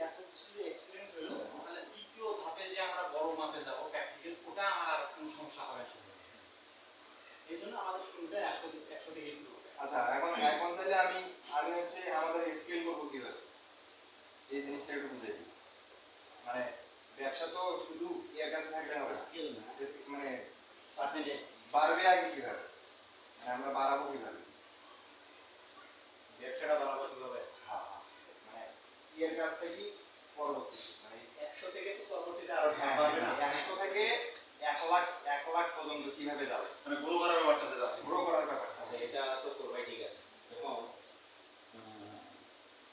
এত কিছু যে এক্সপেরিয়েন্স হলো, তাহলে দ্বিতীয় ধাপে যে আমরা বড় মাপে যাব প্র্যাকটিক্যাল, ওটা আমার আর কোনো সমস্যা হবে না। এই জন্য আমাদের শুরুটা 100 থেকে শুরু হবে। আচ্ছা, এখন তাহলে আমি হচ্ছে আমাদের স্কেল করব কিভাবে, এই জিনিসটা একটু বুঝাই দিই। মানে ব্যবসা তো শুধু এর কাছে থাকলে হবে না, স্কেল না, মানে পার্সেন্টেজ বাড়বে আগে কিভাবে, মানে আমরা বাড়াবো কিভাবে, ব্যবসাটা বাড়াবো কিভাবে? হ্যাঁ, মানে এর কাছ থেকে পরবর্তী, মানে 100 থেকে তো পরবর্তীতে আরো হ্যাঁ, বাড়বে না। 100 থেকে 1 লাখ পর্যন্ত কিভাবে যাবে, মানে গ্রো করার ব্যাপারটা যেটা, গ্রো করার ব্যাপারটা। আচ্ছা, এটা তো করবাই, ঠিক আছে। এখন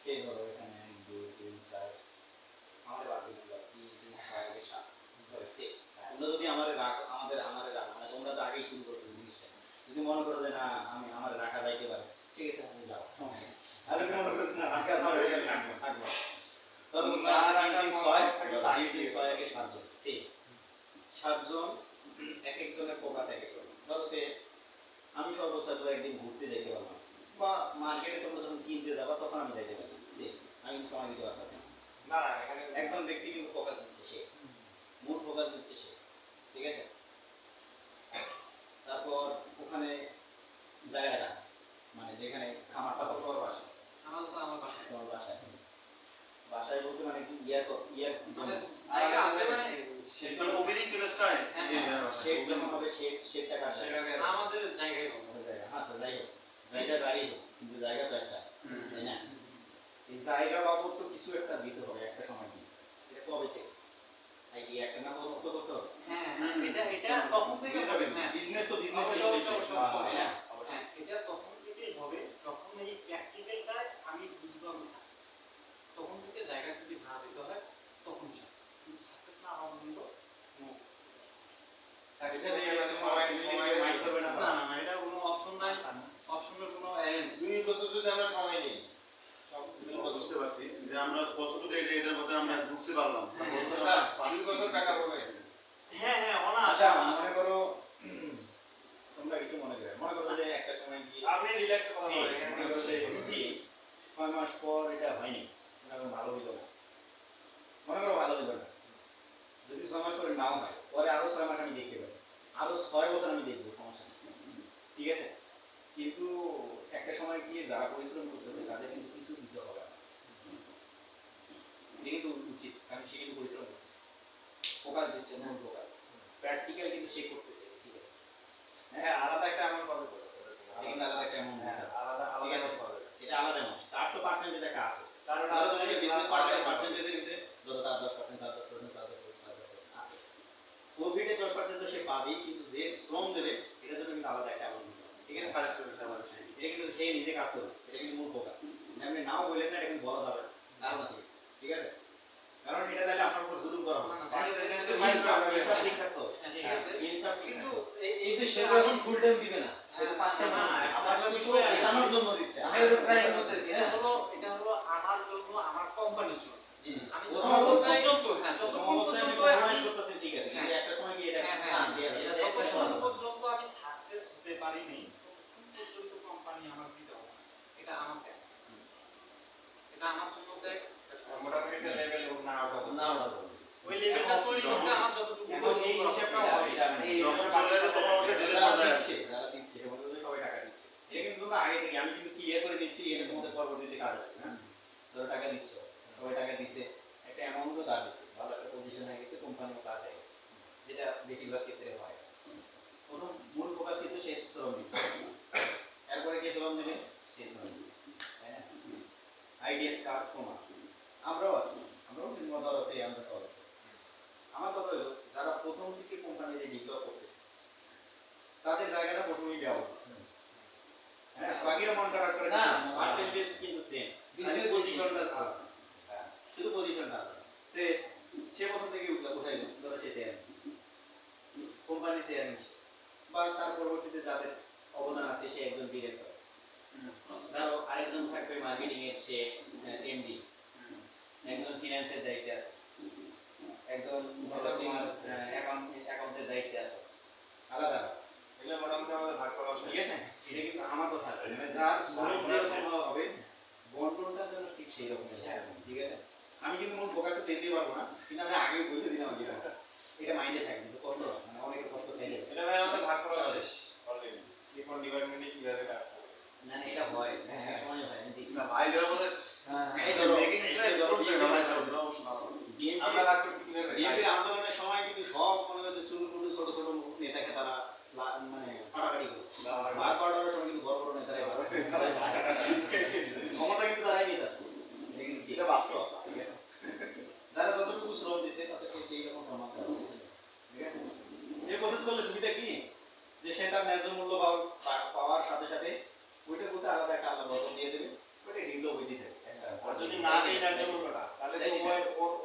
সেই ধরো এখানে 1 2 3 4 আমাদের বাকিগুলো 3 3 6 7 ধরে সে তোমরা যদি আমাদের রাখ মানে তোমরা তো আগেই শুরু করছো জিনিসটা, যদি মনে করো যে না আমি আমার রাখা যাইতে পারে, ঠিক আছে তুমি যাও, সমস্যা নেই। আর যদি মনে করো না রাখা যাবে থাকবো, তবে না রাখা 6 6 একে 7 জন, সে 7 জন এক একজনের ফোকাস এক এক রকম। ধরো সে আমি সর্বোচ্চ তো একদিন ঘুরতে যাইতে পারলাম, বা মার্কেটে তোমরা যখন কিনতে যাবা তখন আমি যাইতে পারি, সে আমি কিন্তু সময় দিতে পারতাম না, এখানে একজন ব্যক্তি কিন্তু ফোকাস দিচ্ছে, সে মূল ফোকাস দিচ্ছে সে, ঠিক আছে। তারপর ওখানে জায়গাটা, মানে যেখানে খামারটা তো তোর বাসা, আমার বাসায়, তোমার বাসায় বলতে মানে কি ইয়ার জায়গা আছে, মানে সেটা ওপেনিং প্লেসটা শেড যখন হবে, শেডটা কাটবে আমাদের জায়গায় হবে জায়গা। আচ্ছা, যাই হোক, জায়গা দাঁড়িয়ে কিন্তু জায়গা তো একটা, তাই না? এই জায়গা বাবদ তো কিছু একটা দিতে হবে একটা সময় দিয়ে, এটা কবে থেকে আইডিয়া একটা না প্রস্তুত করতে হবে। হ্যাঁ, এটা তখন থেকে হবে। বিজনেস তো বিজনেস হ্যাঁ, এটা তখন থেকেই হবে যখন এই প্র্যাকটিক্যালটা আমি বুঝবো আমি সাকসেস, তখন থেকে জায়গা যদি ভাড়া দিতে হয় তখন সাকসেস না হওয়া পর্যন্ত এটা কোনো অপশন নাই, অপশনের কোনো 2 বছর যদি আমরা সময় নিই, বুঝতে পারছি যে আমরা কতটুকু এটার মধ্যে আমরা ঢুকতে পারলাম। 2 বছর টাকা হবে। হ্যাঁ হ্যাঁ, আচ্ছা মনে করো তোমরা কিছু মনে করো যে একটা সময় কি আপনি রিল্যাক্স কথা বলেন, মনে করো যে 6 মাস পর এটা হয়নি, মনে করো ভালো হইল না, মনে করো ভালো হইল না, যদি 6 মাস পরে নাও হয়, পরে আরো 6 মাস আমি দেখতে পারি, আরো 6 বছর আমি দেখবো, সমস্যা নেই, ঠিক আছে। কিন্তু একটা সময় গিয়ে যারা পরিশ্রম করতেছে তাদের কিন্তু কিছু দিতে হবে না, এটা কিন্তু উচিত, কারণ সে কিন্তু পরিশ্রম করতেছে, ফোকাস দিচ্ছে, মূল ফোকাস, প্র্যাকটিক্যাল কিন্তু সে করতেছে, ঠিক আছে। হ্যাঁ, আলাদা একটা অ্যামাউন্ট পাবে তো, কিন্তু আলাদা একটা অ্যামাউন্ট, হ্যাঁ, আলাদা অ্যামাউন্ট পাবে, এটা আলাদা অ্যামাউন্ট, তার তো পার্সেন্টেজ একটা আছে, কারণ আর যদি বিজনেস পার্টনার পার্সেন্টেজের ভিতরে যত তার 10% তার 10% তার 10% আছে, প্রফিটে 10% তো সে পাবেই, কিন্তু যে শ্রম দেবে এটার জন্য কিন্তু আলাদা একটা অ্যামাউন্ট দিতে হবে, ঠিক আছে। এটা কিন্তু সে নিজে কাজ করবে, এটা কিন্তু মূল ফোকাস, আপনি নাও বললেন না, এটা কিন্তু বলা যাবে কারণ আছে, ঠিক আছে। কারণ এটা তাহলে আপনার উপর জুলুম করা হবে, ইনসাফ ঠিক থাকতে হবে, ঠিক আছে, ইনসাফ, কিন্তু এই তো সে এখন ফুল টাইম দিবে না, সেটা পারতে না, আমার বিষয় একানোর জন্য দিচ্ছে, আমি তো ট্রাই করতেছি, এটা হলো আমার জন্য, আমার কোম্পানির জন্য, জি জি, আমি যত অবস্থায় যত অবস্থায় আমি কম্প্রোমাইজ করতেছি, ঠিক আছে, কিন্তু একটা সময় কি এটা যতক্ষণ পর্যন্ত আমি সাকসেস হতে পারিনি ততক্ষণ পর্যন্ত কোম্পানি আমার দিতে হবে, এটা আমার দেখ, এটা আমার জন্য দেখ, মোটামুটি একটা লেভেল হোক না ওঠা না ওই লেভেলটা তৈরি করতে আমার যতটুকু এই হিসাবটা হবে, এটা এই যখন চলে এলো তখন অবশ্যই ডিলে করা যায়, যারা দিচ্ছে এবং সবাই টাকা দিচ্ছে, এটা কিন্তু তোমরা আগে থেকে, আমি কিন্তু ক্লিয়ার করে দিচ্ছি, এটা তোমাদের পরবর্তীতে কাজ হবে, হ্যাঁ, যারা টাকা দিচ্ছ সবাই টাকা দিচ্ছে, একটা অ্যামাউন্টও দাঁড় দিচ্ছে, ভালো একটা পজিশন হয়ে গেছে, কোম্পানিও কাজ হয়ে গেছে, যেটা বেশিরভাগ ক্ষেত্রে হয়। প্রথম মূল ফোকাস কিন্তু সেই শ্রম দিচ্ছে, এরপরে কে শ্রম দেবে, সেই শ্রম দিবে, তাই না। আইডিয়া কার তোমার, আমরাও আছি, আমরাও নির্মাতার আছে, আমরা আছে। আমার কথা হলো যারা প্রথম থেকে কোম্পানিতে ডেভেলপ করতেছে তাদের জায়গাটা প্রথমেই দেওয়া উচিত, হ্যাঁ, বাকিরা মন খারাপ করে না, পার্সেন্টেজ কিন্তু সেম, বিজনেস পজিশনটা আলাদা, হ্যাঁ, শুধু পজিশনটা আলাদা, সে প্রথম থেকে উঠাইলো, ধরো সে শেয়ার কোম্পানির শেয়ার নিচ্ছে, বা তার পরবর্তীতে যাদের অবদান আছে সে একজন ডিরেক্টর, ধরো আরেকজন থাকবে মার্কেটিং এর, সে এমডি, একজন ফিনান্সের দায়িত্বে আছে, একজন তোমার অ্যাকাউন্টসের দায়িত্বে আছে, আলাদা আলাদা, এগুলো মোটামুটি আমাদের ভাগ করা উচিত, ঠিক আছে। এটা কিন্তু আমার কথা, মানে যার শ্রম যে হবে বন্টনটা যেন ঠিক সেই রকম, ঠিক আছে। আমি কিন্তু মূল ফোকাসে দিতে পারবো না, কিন্তু আমি আগে বলে দিলাম আর কি, এটা মাইন্ডে থাকবে, কিন্তু কষ্ট হয়, মানে অনেকের কষ্ট থাকে। এটা ভাই আমাদের ভাগ করা শেষ অলরেডি, কি কোন ডিপার্টমেন্টে কিভাবে কাজ করবে। না না, এটা হয়, হ্যাঁ সময় হয়, আমি দেখছি। না ভাই যারা বলে হ্যাঁ, এই ধরো, মেকিং এই স্টাইল ধরো, করতে না ভাই যারা অবশ্যই না আমরা ভাগ করছি কিভাবে? বিএনপির আন্দোলনের সময় কিন্তু সব মনে হচ্ছে ছোট ছোট ছোট নেতাকে তারা মানে ফাটাফাটি করে, ভাগ করার সময় কিন্তু বড় বড় নেতারাই ভাগ করে। ক্ষমতা কিন্তু তারাই নিতে আসছে, এটা কিন্তু ঠিক। এটা বাস্তব, ঠিক আছে? যারা যতটুকু শ্রম দিচ্ছে তাদের সেই রকম সম্মান দেওয়া উচিত। ঠিক আছে, যে প্রসেস করলে সুবিধা কি, যে সে তার ন্যায্য মূল্য পাওয়ার সাথে সাথে ওইটার প্রতি আলাদা একটা আলাদা বদল দিয়ে দেবে, ওইটা ডিগ্লো বই দিতে হবে। আর যদি না দেই না যে মূল্যটা, তাহলে তো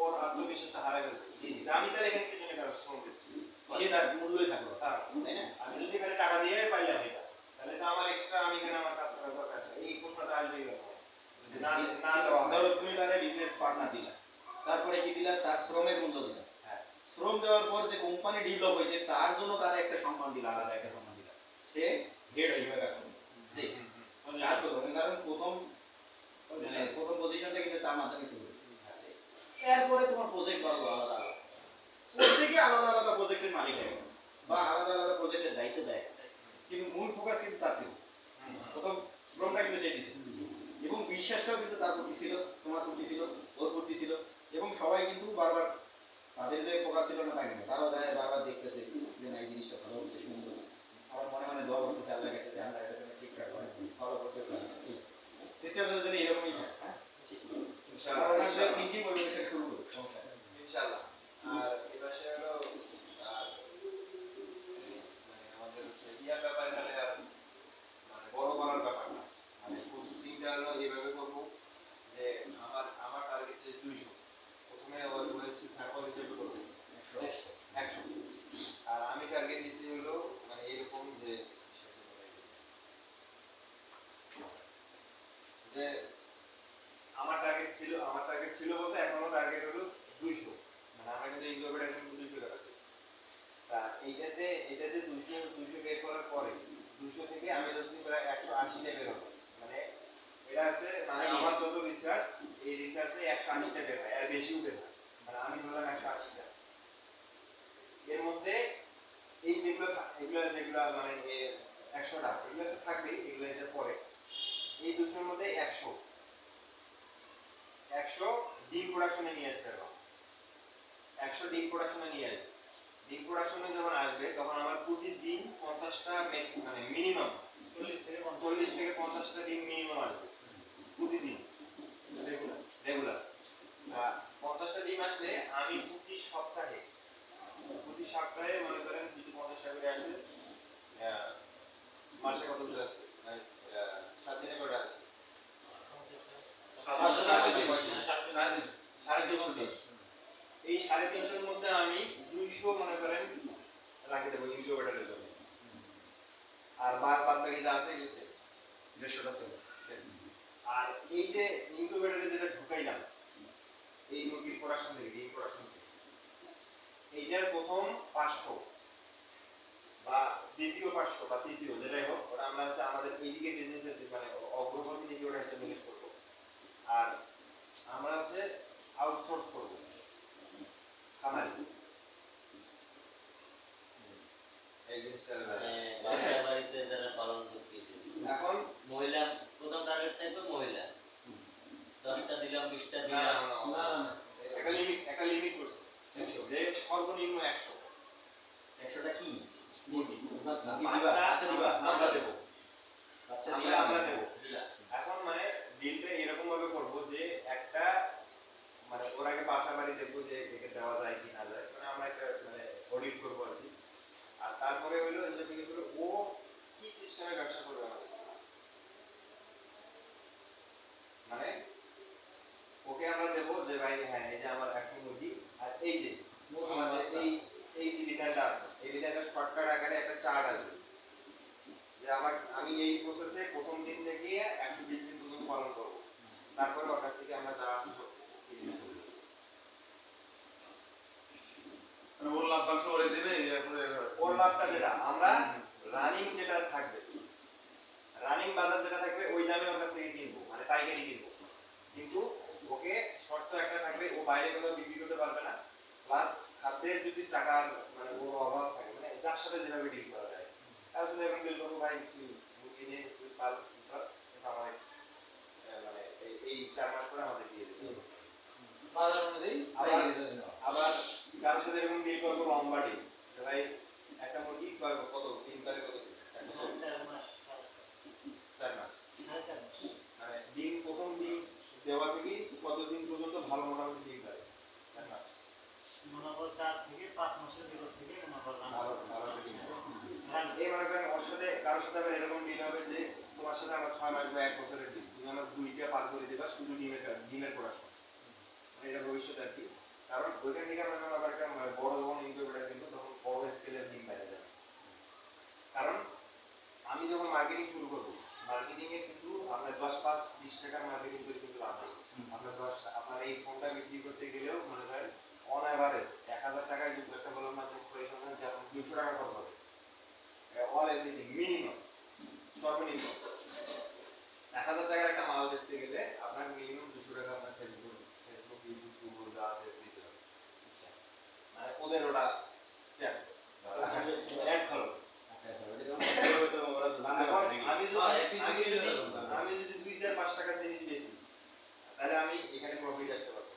ওর আত্মবিশ্বাসটা হারাই ফেলবে। জি জি, আমি তাহলে এখানে কিছু কাজ শ্রম দিচ্ছি, সে তার মূল্যই থাকলো, হ্যাঁ। তাই না? আমি যদি খালি টাকা দিয়ে পাইলাম এটা, তাহলে তো আমার এক্সট্রা আমি কেন আমার কাজ করার দরকার আছে? এই প্রশ্নটা আসবেই কেন? যদি না দেওয়া হয়। ধরো তুমি তাহলে বিজনেস পার্টনার দিলা, তারপরে কি দিলা, তার শ্রমের মূল্য দিলা, হ্যাঁ। শ্রম দেওয়ার পর যে কোম্পানি ডেভেলপ হয়েছে তার জন্য তারা একটা সম্মান দিলা, আলাদা একটা সম্মান দিলা, সে হেড হয়ে যাবে কাজ করবে, সে কাজ করবে, কারণ প্রথম পজিশনটা কিন্তু তার মাধ্যমে শুরু হয়েছে। এরপরে তোমার প্রজেক্ট বাড়লো আলাদা আলাদা, প্রত্যেকে আলাদা আলাদা প্রজেক্টের মালিক হয় বা আলাদা আলাদা প্রজেক্টের দায়িত্ব দেয়, কিন্তু মূল ফোকাস কিন্তু তার ছিল, প্রথম শ্রমটা কিন্তু সে দিছে, এবং বিশ্বাসটাও কিন্তু তার প্রতি ছিল, তোমার প্রতি ছিল, ওর প্রতি ছিল, এবং সবাই কিন্তু বারবার তাদের যে ফোকাস ছিল না তাই না, তারাও যায় বারবার দেখতেছে যে না এই জিনিসটা ভালো হচ্ছে, সুন্দর, আবার মনে মনে দোয়া করতেছে আল্লাহ কাছে যে আল্লাহ এটা যেন ঠিকঠাক হয়, ভালো প্রসেস হয়, ঠিক সিস্টেমটা যেন এরকমই থাকে। হ্যাঁ, ইনশাআল্লাহ, থিঙ্কিং পরিবেশে শুরু করবে, সমস্যা নেই। ইনশাআল্লাহ। আর এই পাশে হলো আর মানে আমাদের হচ্ছে ইয়ার ব্যাপারে তাহলে আর মানে বড় করার ব্যাপারটা, মানে প্রসেসিংটা হলো এইভাবে করবো যে আমার টার্গেট যে 200, প্রথমে আবার হচ্ছে স্যাম্পল হিসেবে করবো 100, আর আমি টার্গেট দিচ্ছি হলো মানে এরকম যে যে আমার টার্গেট ছিল বলতে এখনো টার্গেট হলো 200, মানে আমরা কিন্তু ইনকিউবেটর এখন 200 টাকা আছে। তা এটাতে 200 বের করার পরে 200 থেকে আমি ধরছি প্রায় 180 টা বের হবে, মানে এটা আছে মানে আমার যত রিসার্চ, এই রিসার্চে 180 টা বের হয়, আর বেশিও বের হয়, মানে আমি ধরলাম 180 টা। এর মধ্যে এই যেগুলো মানে 100 টা এগুলো তো থাকবেই, এগুলো এসে পরে এই 200 এর মধ্যে 100 ডিম প্রোডাকশনে নিয়ে আসতে পারবো, 100 ডিম প্রোডাকশনে নিয়ে আসবে। ডিম প্রোডাকশনে যখন আসবে তখন আমার প্রতিদিন 50টা মানে মিনিমাম 40 থেকে 50টা ডিম মিনিমাম আসবে প্রতিদিন রেগুলার। 50টা ডিম আসলে আমি প্রতি সপ্তাহে মনে করেন যদি 50টা করে আসে, মাসে কত যাচ্ছে, 7 দিনে করে যাচ্ছে 350, এই 350 মধ্যে আমি 200 মনে করেন রাখি দেবো ইনকিউবেটরের জন্য, আর বাদ বাকি যা আছে গেছে 150টা ছিল। আর এই যে ইনকিউবেটরে যেটা ঢুকাইলাম এই মুরগির প্রোডাকশন থেকে, ডিম প্রোডাকশন থেকে, এইটার প্রথম 500 বা দ্বিতীয় 500 বা তৃতীয় যেটাই হোক, ওটা আমরা হচ্ছে আমাদের এইদিকে বিজনেসের মানে অগ্রগতি দিকে ওটা হিসাব নিকেশ করবো, আর আমরা হচ্ছে আউটসোর্স করবো খামারি। এই জিনিসটা বাসায় বাড়িতে যারা পালন করতেছে, এখন মহিলা প্রথম টার্গেট থাকবে মহিলা, 10টা দিলাম 20টা না দিলাম, একটা লিমিট করছে যে সর্বনিম্ন 100 100টা কি মুরগি বাচ্চা দিবা, আমরা দেবো, বাচ্চা আমরা দেবো। এখন মানে ডিলটা এরকম ভাবে করবো যে একটা মানে ওর আগে বাসা বাড়ি দেখবো যে একে দেওয়া যায় কি না যায়, মানে আমরা একটা মানে অডিট করবো আর কি। আর তারপরে হইলো হিসাব নিকেশ করে ও কি সিস্টেমে ব্যবসা করবে আমাদের সাথে, মানে ওকে আমরা দেবো যে ভাই হ্যাঁ এই যে আমার 100 মুরগি, আর এই যে আমাদের এই যে বিধানটা আছে, এই বিধানটা শর্টকাট আকারে একটা চার্ট আসবে যে আমি এই প্রসেসে প্রথম দিন থেকে 120 দিন পর্যন্ত পালন করব, তারপরে ওর কাছ থেকে আমরা যা আছে সব কিনে নেব, মানে ওর লাভবাংশ ওরে দেবে, এরপরে ওর লাভটা যেটা আমরা রানিং যেটা থাকবে, রানিং বাজার যেটা থাকবে ওই দামে ওর কাছ থেকে কিনবো, মানে পাইকারি কিনবো, কিন্তু ওকে শর্ট শর্ত একটা থাকবে, ও বাইরে কোথাও বিক্রি করতে পারবে না, প্লাস খাদ্যের যদি টাকার মানে ওর অভাব থাকে, মানে যার সাথে যেভাবে ডিল করা যায়, তার সাথে এখন ডিল করবো, ভাই তুই মুরগি নিয়ে তুই পাল কি কর, কিন্তু আমাদের মানে এই 4 মাস পরে আমাদের দিয়ে দিতে হবে। বাজার অনুযায়ী আবার কারোর সাথে এরকম ডিল করবো লম্বা ডিল, যে ভাই একটা মুরগি কত দিন পারে, কত দিন, 4 মাস, মানে ডিম প্রথম ডিম দেওয়া থেকে কতদিন পর্যন্ত ভালো মোটামুটি ডিম পারে? 4 মাস। ভালো ভালো একটা ডিম পারে। এই মনে করেন ওর সাথে কারোর সাথে আবার এরকম ডিল হবে যে তোমার সাথে আমার 6 মাস বা 1 বছরের ডিল, তুমি আমার 2টা পার করে দিবা শুধু ডিমের প্রোডাকশন, মানে এটা ভবিষ্যতে আর কি। কারণ ওইখান থেকে আমরা যখন আবার একটা বড় যখন ইনকিউবেটর কিনবো তখন বড় স্কেলের ডিম বাইরে যাবে। কারণ আমি যখন মার্কেটিং শুরু করবো, মার্কেটিং এ কিন্তু আপনার 10-5-20 টাকার মার্কেটিং করে কিন্তু লাভ নেই। আপনার এই ফোনটা বিক্রি করতে গেলেও মনে করেন অন এভারেজ 1000 টাকায় যদি একটা বলার মাধ্যমে পরিশ্রম হয়, যেমন 200 টাকা খরচ হবে অল এভরিথিং মিনিমাম, সর্বনিম্ন 1000 টাকার একটা মাল বেচতে গেলে আপনার মিনিমাম 200 টাকা আপনার ফেসবুক ইউটিউব গুগল যা আছে দিতে হবে। মানে ওদের ওটা ট্যাক্স অ্যাড খরচ। আচ্ছা আচ্ছা, ওটা যখন তো ওরা তো জানতে পারে নাকি? আমি যদি 2-4-5 টাকার জিনিস বেচি, তাহলে আমি এখানে প্রফিট আসতে পারবো।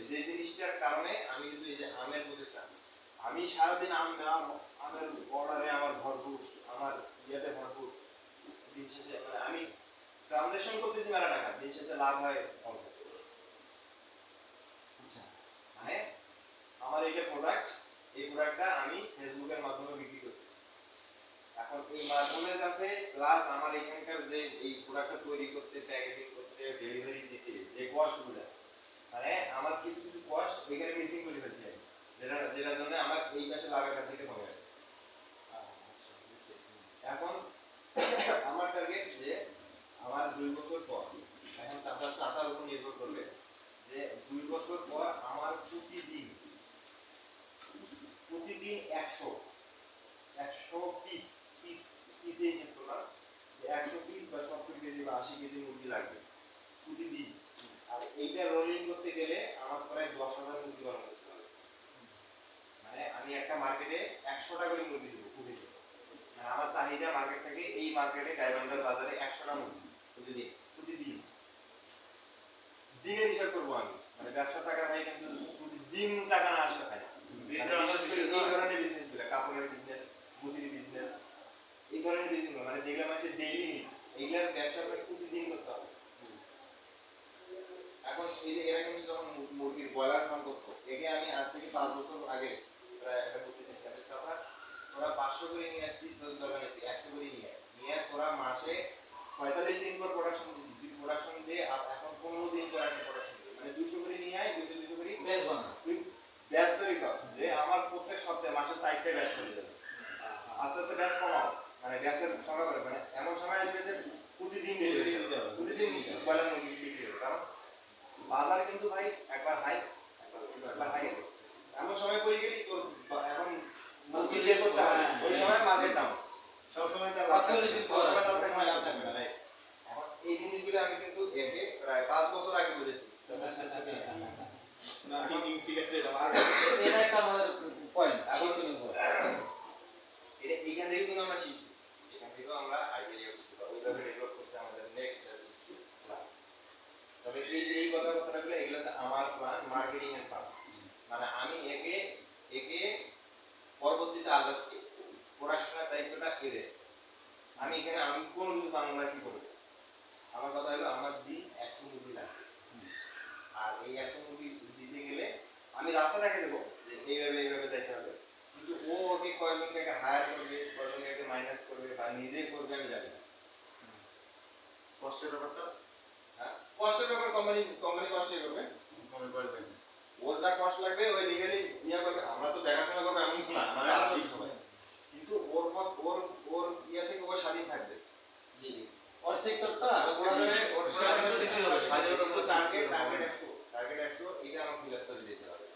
যে জিনিসটার কারণে আমি যদি এই যে আমের প্রজেক্টটা, আমি সারাদিন আমের অর্ডারে আমার ভরপুর, আমার ইয়েতে ভরপুর, দিন শেষে মানে আমি ট্রানজাকশন করতেছি মেলা টাকা, দিন শেষে লাভ হয় অল্প। আচ্ছা, মানে আমার এইটা প্রোডাক্ট, এই প্রোডাক্টটা আমি ফেসবুকের মাধ্যমে বিক্রি করতেছি। এখন এই মাধ্যমের কাছে প্লাস আমার এখানকার যে এই প্রোডাক্টটা তৈরি করতে, প্যাকেজিং করতে, ডেলিভারি দিতে যে কস্টগুলো, মানে আমার কিছু কিছু কস্ট এখানে মিসিং করে ফেলছি আমি, যেটার জন্য আমার এই পাশে লাভের থেকে কমে আসছে। আচ্ছা বুঝছি। এখন আমার টার্গেট যে আমার 2 বছর পর, এখন চাচার উপর নির্ভর করবে যে 2 বছর পর আমার প্রতিদিন 100 পিসে হিসেব করলাম যে 100 পিস বা 70 কেজি বা 80 কেজি মুরগি লাগবে প্রতিদিন। আর এইটা রোলিং করতে গেলে আমার প্রায় 10,000 মুরগি পালন করতে হবে। মানে আমি একটা মার্কেটে 100টা করে মুরগি দেবো প্রতিদিন, মানে আমার চাহিদা মার্কেট থেকে এই মার্কেটে গাইবান্ধার বাজারে 100টা মুরগি প্রতিদিন দিনের হিসাব করবো আমি, মানে ব্যবসা টাকা ভাই কিন্তু প্রতিদিন টাকা না আসলে হয় না। এই ধরনের বিজনেস গুলো, কাপড়ের বিজনেস, মুদির বিজনেস, এই ধরনের বিজনেস মানে যেগুলো মানুষের ডেইলি নিড, এইগুলোর ব্যবসা প্রতিদিন করতে হবে। এখন এই যে এরা কিন্তু যখন মুরগির ব্রয়লার ফার্ম করতো, একে আমি আজ থেকে 5 বছর আগে প্রায় একটা করতে চেষ্টা করছি, তোরা 500 করে নিয়ে আসছি, তোর দরকার নেই 100 করে নিয়ে তোরা মাসে 45 দিন পর প্রোডাকশন দিয়ে, আর এখন 15 দিন পর একটা প্রোডাকশন দিয়ে, মানে 200 করে নিয়ে আয়, 200 করে বেশ বানা তুই ব্যাচ তৈরি কর, যে আমার প্রত্যেক সপ্তাহে মাসে 4টা ব্যাচ চলে যাবে। আস্তে আস্তে ব্যাচ কমাও, মানে ব্যাচের সংখ্যা করে, মানে এমন সময় আসবে যে প্রতিদিন প্রতিদিন ব্রয়লার মুরগি বিক্রি হবে। কারণ বাজার কিন্তু ভাই একবার হাই একবার হাই, এমন সময় পড়ে গেলি তোর এখন মুরগি বের করতে হবে, ওই সময় মার্কেট ডাউন, সবসময় তার সবসময় লাভ থাকবে না, রাইট? এখন এই জিনিসগুলো আমি কিন্তু একে প্রায় 5 বছর আগে বুঝেছি। না ঠিক আছে, এটা আর এটা একটা আমাদের পয়েন্ট। এখন এটা এখান থেকে কিন্তু আমরা শিখছি, এখান থেকেও আমরা আইডিয়া বুঝতে পারবো, ওইভাবে ডেভেলপ করছে আমাদের নেক্সট প্ল্যান। তবে এই কথাগুলো এগুলো হচ্ছে আমার প্ল্যান, মার্কেটিং এর প্ল্যান। মানে আমি একে পরবর্তীতে আজাদকে প্রোডাকশনের দায়িত্বটা এদের, আমি এখানে আমি কোন কিছু জানবো না কি করবো। আমার কথা হলো আমার দিন 100 মুরগি লাগবে, আর এই 100 মুরগি দিতে গেলে আমি রাস্তা দেখে দেবো যে এইভাবে যাইতে হবে, কিন্তু ও ওকে কয়জনকে হায়ার করবে, কয়জনকে মাইনাস করবে বা নিজে করবে আমি জানি না। কষ্টের ব্যাপারটা হ্যাঁ, কষ্টের ব্যাপার কোম্পানি কষ্টে করবে, কমে করে দেবেন। ওর যা কষ্ট লাগবে ওই লিগালি ইয়া করবে, আমরা তো দেখাশোনা করবো এমন কিছু না, মানে আছি সবাই, কিন্তু ওর ইয়া থেকে ও স্বাধীন থাকবে। জি জি, ওর সেক্টরটা ওর স্বাধীনতা দিতে হবে, স্বাধীনতা টার্গেট 100 এটা আমার ফিল আপ করে দিতে হবে,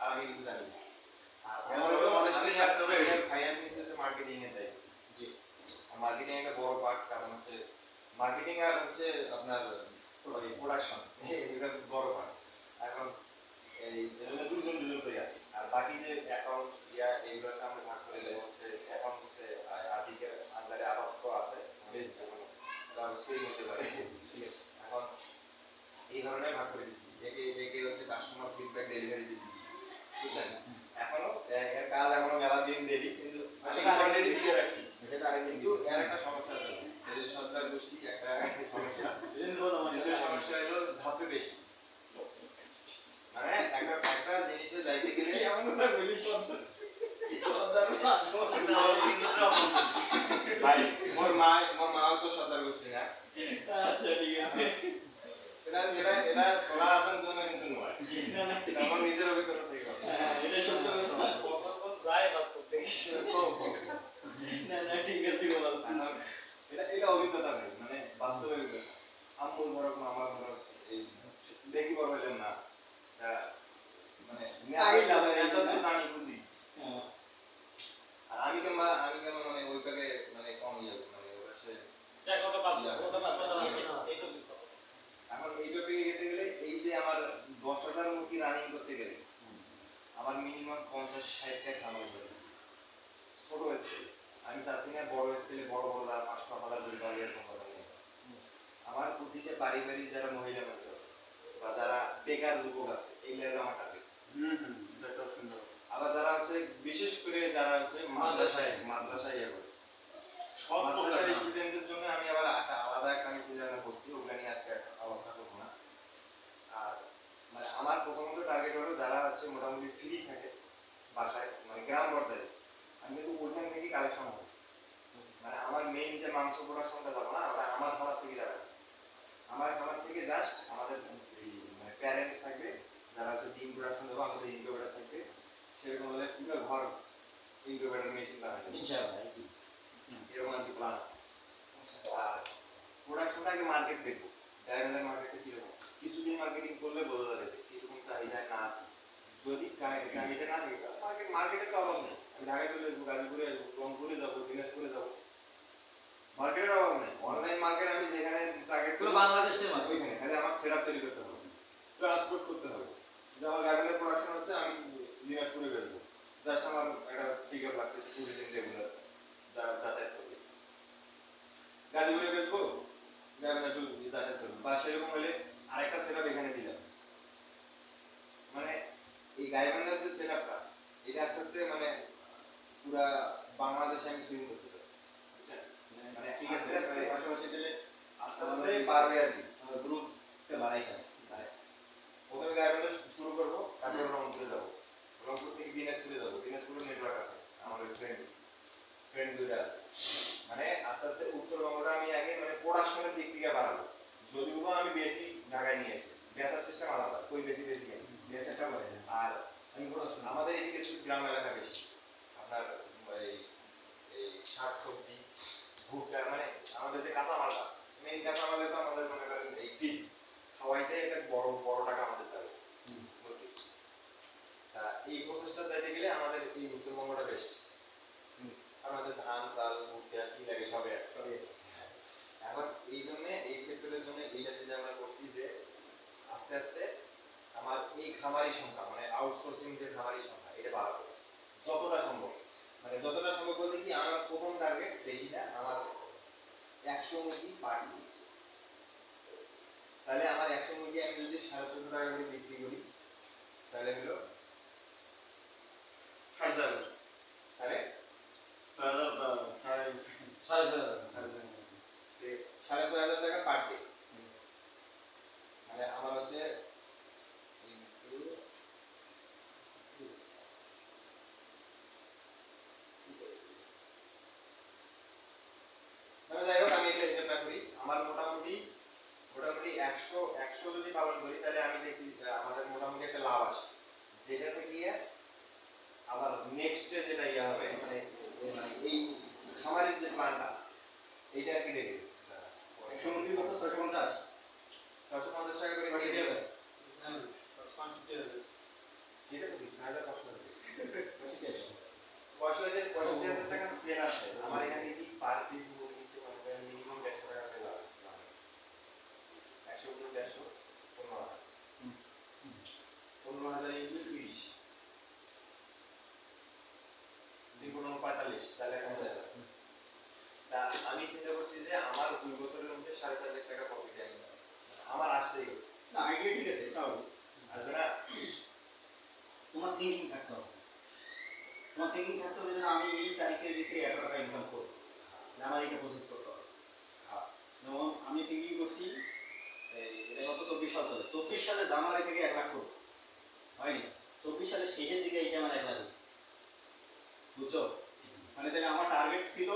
আর আমি কিছু জানি না। আর আমার হলো honestly থাকতে হবে। ফাইন্যান্স হচ্ছে মার্কেটিং এর দায়িত্ব। জি। মার্কেটিং একটা বড় পার্ট, কারণ হচ্ছে মার্কেটিং আর হচ্ছে আপনার প্রোডাকশন এটা বড় পার্ট। এখন এই এজন্য দুজন করে আছে। আর বাকি যে অ্যাকাউন্ট এগুলো হচ্ছে আমরা ভাগ করে দেবো হচ্ছে অ্যাকাউন্ট হচ্ছে আদিকের আন্ডারে আপাতত আছে বেশ সেই হতে পারে। ঠিক আছে, এখন এই ধরনের ভাগ করে দিচ্ছি। একে হচ্ছে কাস্টমার ফিডব্যাক ডেলিভারি দিচ্ছি, বুঝছেন? এখনো এর কাজ এখনো মেলা দিন দেরি, কিন্তু আমি অলরেডি দিয়ে রাখছি। সেটা আরেকদিন কিন্তু এর একটা সমস্যা আছে, এই যে সরকার গোষ্ঠী একটা সমস্যা, দ্বিতীয় সমস্যা হলো ধাপে বেশি। মানে একটা জিনিসে যাইতে গেলে এমন কথা বলি সর্দার কিন্তু আমার তিন দিন অপমান ভাই মোর মাও তো সরকার গোষ্ঠী না। আচ্ছা ঠিক আছে এটা তোলা আসান জন্য কিন্তু নয়, এটা আমার নিজের অভিজ্ঞতা থেকে কথা। হ্যাঁ, এটা সত্য কথা কখন যায় বাদ করতে না ঠিক আছে বল এখন এটা অভিজ্ঞতা নেই, মানে বাস্তব অভিজ্ঞতা। আম্মুর বড় মামার বড় এই দেখি বড় হইলেন না, মানে আগে লাভ নেশা তো জানি বুঝি। হ্যাঁ আর আমি কেন মানে ওইটাকে মানে কম ইয়ে মানে ওটা সে যাক ওটা বাদ দাও, ওটা বাদ দাও, এইটুকু এখন এই টপিকে যেতে গেলে এই যে আমার 10,000 মুরগি রানিং করতে গেলে আমার মিনিমাম 50-60টা খামার হবে ছোট স্কেলে। আমি চাচ্ছি না বড় স্কেলে বড় যারা 500,000 দুই পাবে এরকম কথা নেই। আমার প্রতিটা বাড়ি যারা মহিলা মানুষ আছে বা যারা বেকার যুবক আছে এইগুলো আমার টার্গেট। এটা সুন্দর। আবার যারা হচ্ছে বিশেষ করে যারা হচ্ছে মাদ্রাসায় ইয়ে করে সব মাদ্রাসার প্রকার স্টুডেন্টদের জন্য আমি আবার আলাদা একটা আমি চিন্তা করছি, ওগুলা নিয়ে আজকে আলোচনা করবো না। আর মানে আমার প্রথমত টার্গেট হলো যারা হচ্ছে মোটামুটি ফ্রি থাকে বাসায়, মানে গ্রাম পর্যায়ে, আমি কিন্তু ওইখান থেকে কালেকশন হবে। মানে আমার মেইন যে মাংস প্রোডাকশনটা যাবো না, ওটা আমার খামার থেকে যাবে না। আমার খামার থেকে জাস্ট আমাদের এই মানে প্যারেন্টস থাকবে যারা হচ্ছে ডিম প্রোডাকশন দেবো, আমাদের ইনকিউবেটর থাকবে, সেরকম হলে পুরো ঘর ইনকিউবেটর মেশিন লাগানো ইনশাআল্লাহ এরকম আর কি প্ল্যান আছে। আর প্রোডাকশনটা আগে মার্কেট দেখবো, ডায়মন্ডের মার্কেটে কিরকম, কিছুদিন মার্কেটিং করলে বোঝা যাবে যে কিরকম চাহিদা না আছে। যদি চাহিদা না থাকে মার্কেটে তো অভাব নেই, আমি ঢাকায় চলে যাবো, গাজীপুরে যাবো, রংপুরে যাবো, দিনাজপুরে যাবো, মার্কেটের অভাব নেই। অনলাইন মার্কেট আমি যেখানে টার্গেট পুরো বাংলাদেশের মার্কেট ওইখানে খালি আমার সেটআপ তৈরি করতে হবে, ট্রান্সপোর্ট করতে হবে। যে আমার গাজীপুরের প্রোডাকশন হচ্ছে আমি দিনাজপুরে বেচবো, জাস্ট আমার একটা পিকআপ লাগতেছে 20 দিন রেগুলার যাতায়াত করবে। গাজীপুরে বেচবো, গাজীপুরে একটু যাতায়াত করবো, বা সেরকম হলে আরেকটা সেটআপ এখানে দিলাম। মানে এই গাইবান্ধার যে সেটআপটা এটা আস্তে আস্তে মানে পুরা বাংলাদেশে আমি সুইং করতে চাচ্ছি, বুঝছেন? মানে ঠিক আছে, আস্তে আস্তে পাশাপাশি দিলে আস্তে আস্তে পারবে আর কি। গ্রুপটা বাড়াই থাকে। প্রথমে গাইবান্ধা শুরু করবো, তারপরে রংপুরে যাবো, রংপুর থেকে দিনাজপুরে যাবো, দিনাজপুরের নেটওয়ার্ক আছে আমার ফ্রেন্ড দুইটা আছে। মানে আস্তে আস্তে উত্তরবঙ্গটা আমি আগে মানে প্রোডাকশনের দিক থেকে বাড়াবো। যদিও আমি বেশি ঢাকায় নিয়ে আসি, বেচার সিস্টেম আলাদা, কই বেশি নেই, বেচাটা বাড়ে না। আর আমি প্রোডাকশন আমাদের এদিকে কিছু গ্রাম এলাকা বেশি, আপনার এই এই শাক সবজি ভুট্টা মানে আমাদের যে কাঁচামালটা মেইন কাঁচামালে তো আমাদের মনে করেন এই ডিম খাওয়াইতে এটা বড় টাকা আমাদের যাবে। এই প্রসেসটা যাইতে গেলে আমাদের এই উত্তরবঙ্গটা বেস্ট। আমাদের ধান চাল ভুট্টা কি লাগে সবই আছে। এখন এই জন্য এই সেক্টরের জন্য এইটা চিন্তা আমরা করছি যে আস্তে আস্তে আমার এই খামারি সংখ্যা মানে আউটসোর্সিং যে খামারি সংখ্যা এটা বাড়াবো যতটা সম্ভব। মানে যতটা সম্ভব বলতে কি আমার প্রথম টার্গেট বেশি না, আমার 100 মুরগি পার দিন। তাহলে আমার 100 মুরগি আমি যদি 14.5 টাকা করে বিক্রি করি তাহলে হলো 60,000, তাহলে 6,500 টাকা পার ডে। মানে আমার হচ্ছে মানে যাই হোক আমি এটা হিসাবটা করি, আমার মোটামুটি 100 যদি পালন করি তাহলে আমি দেখি আমাদের মোটামুটি একটা লাভ আসে, যেটাতে গিয়ে আবার নেক্সট যেটা ইয়ে হবে মানে এই খামারের যে প্ল্যানটা এইটা আর কি রেখে 100 মুরগি কত? 650? 650 টাকা করে বাকি দিয়ে দেয়? যেটা তো 20,500 টাকা ঠিক আছে। 65,000 টাকা সেল আসে আমার এখানে কি পার পিস মুরগিতে মানে মিনিমাম 150 টাকা করে লাভ। 100 গুণ চিন্তা করছি যে আমার 2 বছরের মধ্যে 4.5 লাখ টাকা প্রফিট আমি আমার আসতেই হবে। না আইডিয়া ঠিক আছে এটাও আসবে না? তোমার থিঙ্কিং থাকতে হবে তোমার থিঙ্কিং থাকতে হবে যে না, আমি এই তারিখের ভিতরে এত টাকা ইনকাম করবো না, আমার এটা প্রসেস করতে হবে। যেমন আমি থিঙ্কিং করছি এটা গত 24 সাল চলে, 24 সালে জানুয়ারি থেকে 1 লাখ করবো, হয়নি? 24 সালের শেষের দিকে এসে আমার 1 লাখ হয়েছে, বুঝছো? মানে তাহলে আমার টার্গেট ছিল